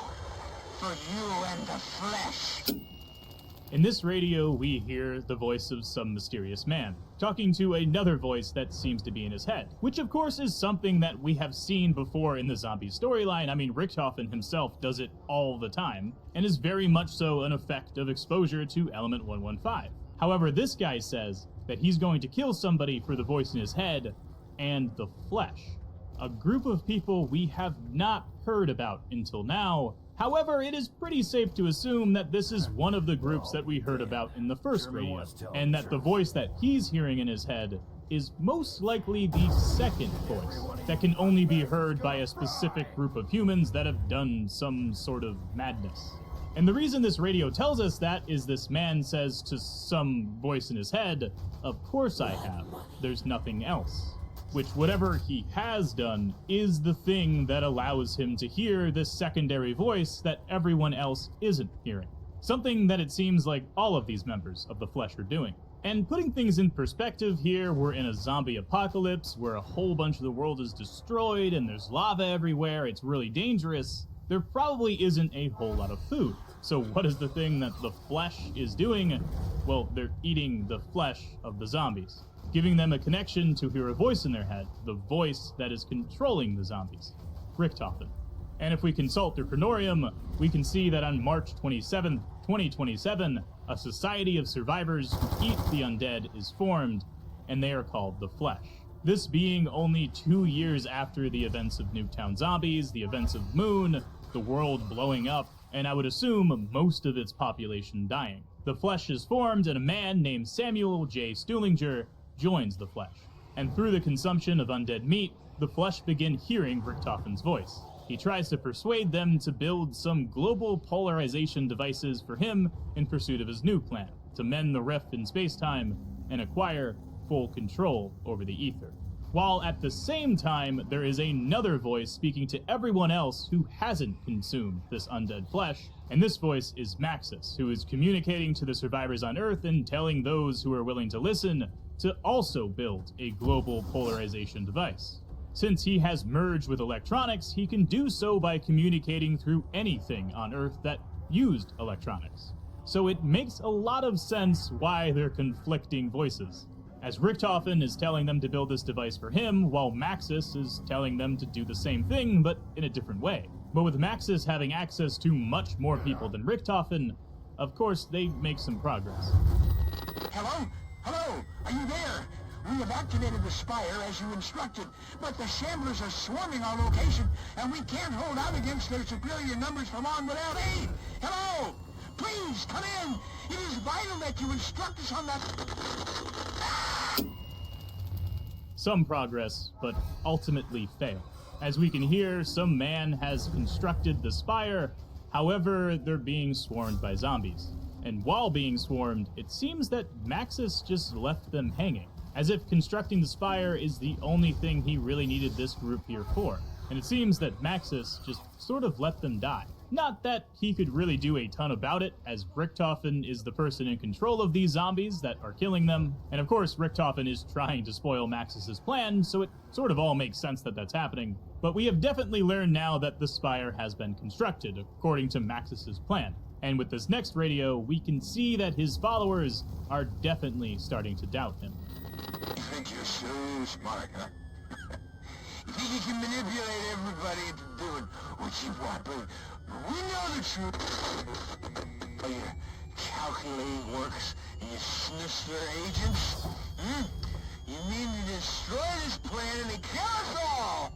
For you and the flesh. In this radio, we hear the voice of some mysterious man, talking to another voice that seems to be in his head, which of course is something that we have seen before in the zombie storyline. I mean, Richthofen himself does it all the time, and is very much so an effect of exposure to Element 115. However, this guy says that he's going to kill somebody for the voice in his head and the flesh, a group of people we have not heard about until now. However, it is pretty safe to assume that this is one of the groups that we heard about in the first radio, and that the voice that he's hearing in his head is most likely the second voice that can only be heard by a specific group of humans that have done some sort of madness. And the reason this radio tells us that is this man says to some voice in his head, "Of course I have. There's nothing else." Which, whatever he has done, is the thing that allows him to hear this secondary voice that everyone else isn't hearing. Something that it seems like all of these members of the Flesh are doing. And putting things in perspective here, we're in a zombie apocalypse where a whole bunch of the world is destroyed and there's lava everywhere, it's really dangerous. There probably isn't a whole lot of food. So what is the thing that the Flesh is doing? Well, they're eating the flesh of the zombies, giving them a connection to hear a voice in their head, the voice that is controlling the zombies, Richtofen. And if we consult their Chronorium, we can see that on March 27th, 2027, a society of survivors who eat the undead is formed, and they are called the Flesh. This being only 2 years after the events of Nuketown Zombies, the events of Moon, the world blowing up, and I would assume most of its population dying. The Flesh is formed, and a man named Samuel J. Stuhlinger joins the Flesh. And through the consumption of undead meat, the Flesh begin hearing Richtofen's voice. He tries to persuade them to build some global polarization devices for him in pursuit of his new plan, to mend the rift in space-time and acquire full control over the ether. While at the same time, there is another voice speaking to everyone else who hasn't consumed this undead flesh, and this voice is Maxis, who is communicating to the survivors on Earth and telling those who are willing to listen to also build a global polarization device. Since he has merged with electronics, he can do so by communicating through anything on Earth that used electronics. So it makes a lot of sense why they're conflicting voices, as Richtofen is telling them to build this device for him, while Maxis is telling them to do the same thing, but in a different way. But with Maxis having access to much more people than Richtofen, of course they make some progress. Hello? Hello? Are you there? We have activated the spire as you instructed, but the shamblers are swarming our location, and we can't hold out against their superior numbers for long without aid. Hello? Please, come in. It is vital that you instruct us on that... Some progress, but ultimately fail. As we can hear, some man has constructed the spire, however, they're being swarmed by zombies. And while being swarmed, it seems that Maxis just left them hanging, as if constructing the spire is the only thing he really needed this group here for. And it seems that Maxis just sort of let them die. Not that he could really do a ton about it, as Richtofen is the person in control of these zombies that are killing them. And of course, Richtofen is trying to spoil Maxis' plan, so it sort of all makes sense that that's happening. But we have definitely learned now that the spire has been constructed, according to Maxis' plan. And with this next radio, we can see that his followers are definitely starting to doubt him. You think you're so smart, huh? You think you can manipulate everybody into doing what you want, but we know the truth. Are you calculating works and you sinister agents? You mean to destroy this planet and kill us all?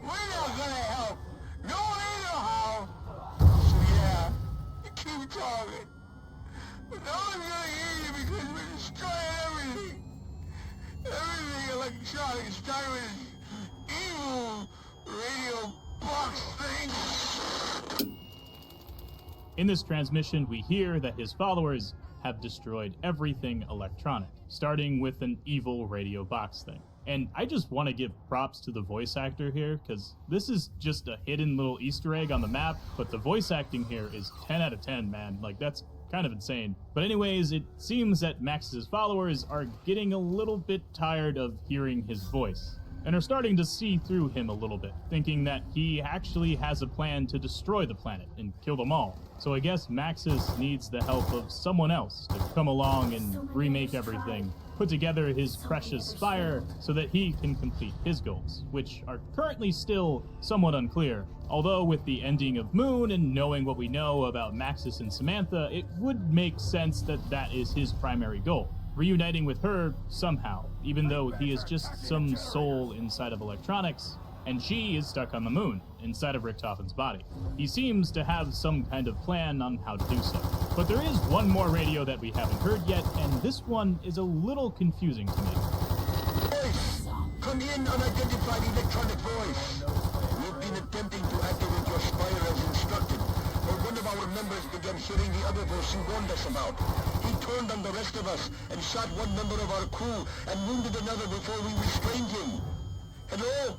We're not gonna help. No way, no how. So yeah, you keep talking. But no one's gonna hear you because we're destroying everything. Everything electronic, starting with this evil radio box thing. In this transmission, we hear that his followers have destroyed everything electronic, starting with an evil radio box thing. And I just want to give props to the voice actor here, because this is just a hidden little Easter egg on the map, but the voice acting here is 10 out of 10, man. Like, that's kind of insane. But anyways, it seems that Max's followers are getting a little bit tired of hearing his voice, and are starting to see through him a little bit, thinking that he actually has a plan to destroy the planet and kill them all. So I guess Maxis needs the help of someone else to come along and remake everything, put together his precious spire so that he can complete his goals, which are currently still somewhat unclear. Although with the ending of Moon and knowing what we know about Maxis and Samantha, it would make sense that that is his primary goal. Reuniting with her somehow, even though he is just some soul inside of electronics, and she is stuck on the moon, inside of Richtofen's body. He seems to have some kind of plan on how to do so. But there is one more radio that we haven't heard yet, and this one is a little confusing to me. Voice! Come in, unidentified electronic voice. We've been attempting to activate your spire as instructed, members began hearing the other voice you warned us about. He turned on the rest of us and shot one member of our crew and wounded another before we restrained him. Hello?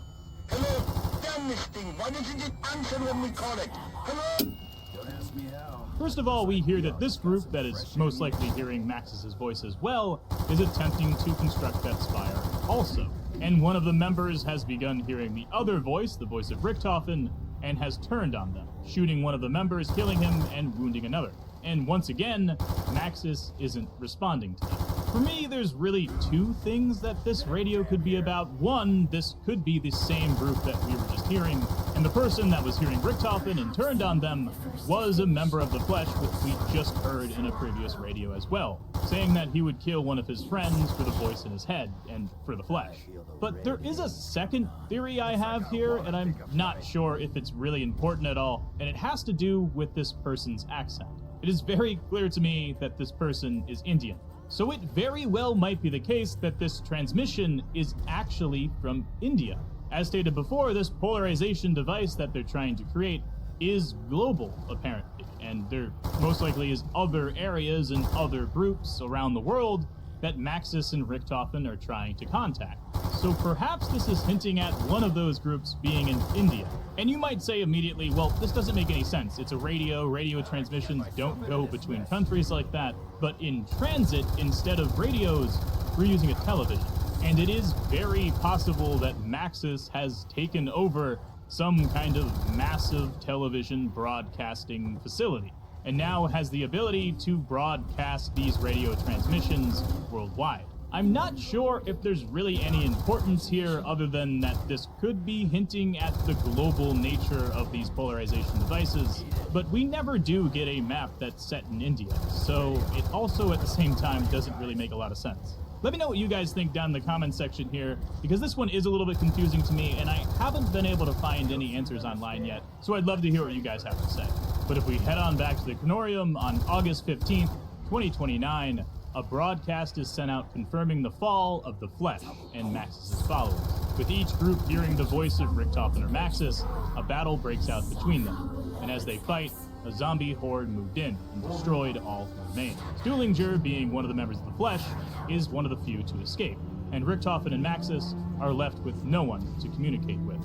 Hello? Damn this thing! Why doesn't it answer when we call it? Hello? Don't ask me how. First of all, we hear that this group, that is most likely hearing Max's voice as well, is attempting to construct that spire also. And one of the members has begun hearing the other voice, the voice of Richtofen, and has turned on them, shooting one of the members, killing him, and wounding another. And once again, Maxis isn't responding to them. For me, there's really two things that this radio could be about. One, this could be the same group that we were just hearing, and the person that was hearing Richtofen and turned on them was a member of the Flesh, which we just heard in a previous radio as well, saying that he would kill one of his friends for the voice in his head and for the Flesh. But there is a second theory I have here, and I'm not sure if it's really important at all, and it has to do with this person's accent. It is very clear to me that this person is Indian. So it very well might be the case that this transmission is actually from India. As stated before, this polarization device that they're trying to create is global, apparently, and there most likely is other areas and other groups around the world that Maxis and Richtofen are trying to contact. So perhaps this is hinting at one of those groups being in India. And you might say immediately, well, this doesn't make any sense. It's a radio transmissions don't go between countries like that. But in transit, instead of radios, we're using a television. And it is very possible that Maxis has taken over some kind of massive television broadcasting facility, and now has the ability to broadcast these radio transmissions worldwide. I'm not sure if there's really any importance here other than that this could be hinting at the global nature of these polarization devices, but we never do get a map that's set in India, so it also at the same time doesn't really make a lot of sense. Let me know what you guys think down in the comments section here, because this one is a little bit confusing to me, and I haven't been able to find any answers online yet, so I'd love to hear what you guys have to say. But if we head on back to the Canorium on August 15th, 2029, a broadcast is sent out confirming the fall of the Flesh and Maxis' followers. With each group hearing the voice of Richtofen or Maxis, a battle breaks out between them, and as they fight, a zombie horde moved in and destroyed all who remained. Stuhlinger, being one of the members of the Flesh, is one of the few to escape, and Richtofen and Maxis are left with no one to communicate with.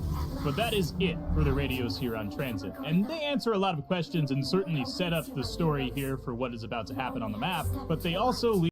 But that is it for the radios here on Transit, and they answer a lot of questions and certainly set up the story here for what is about to happen on the map, but they also leave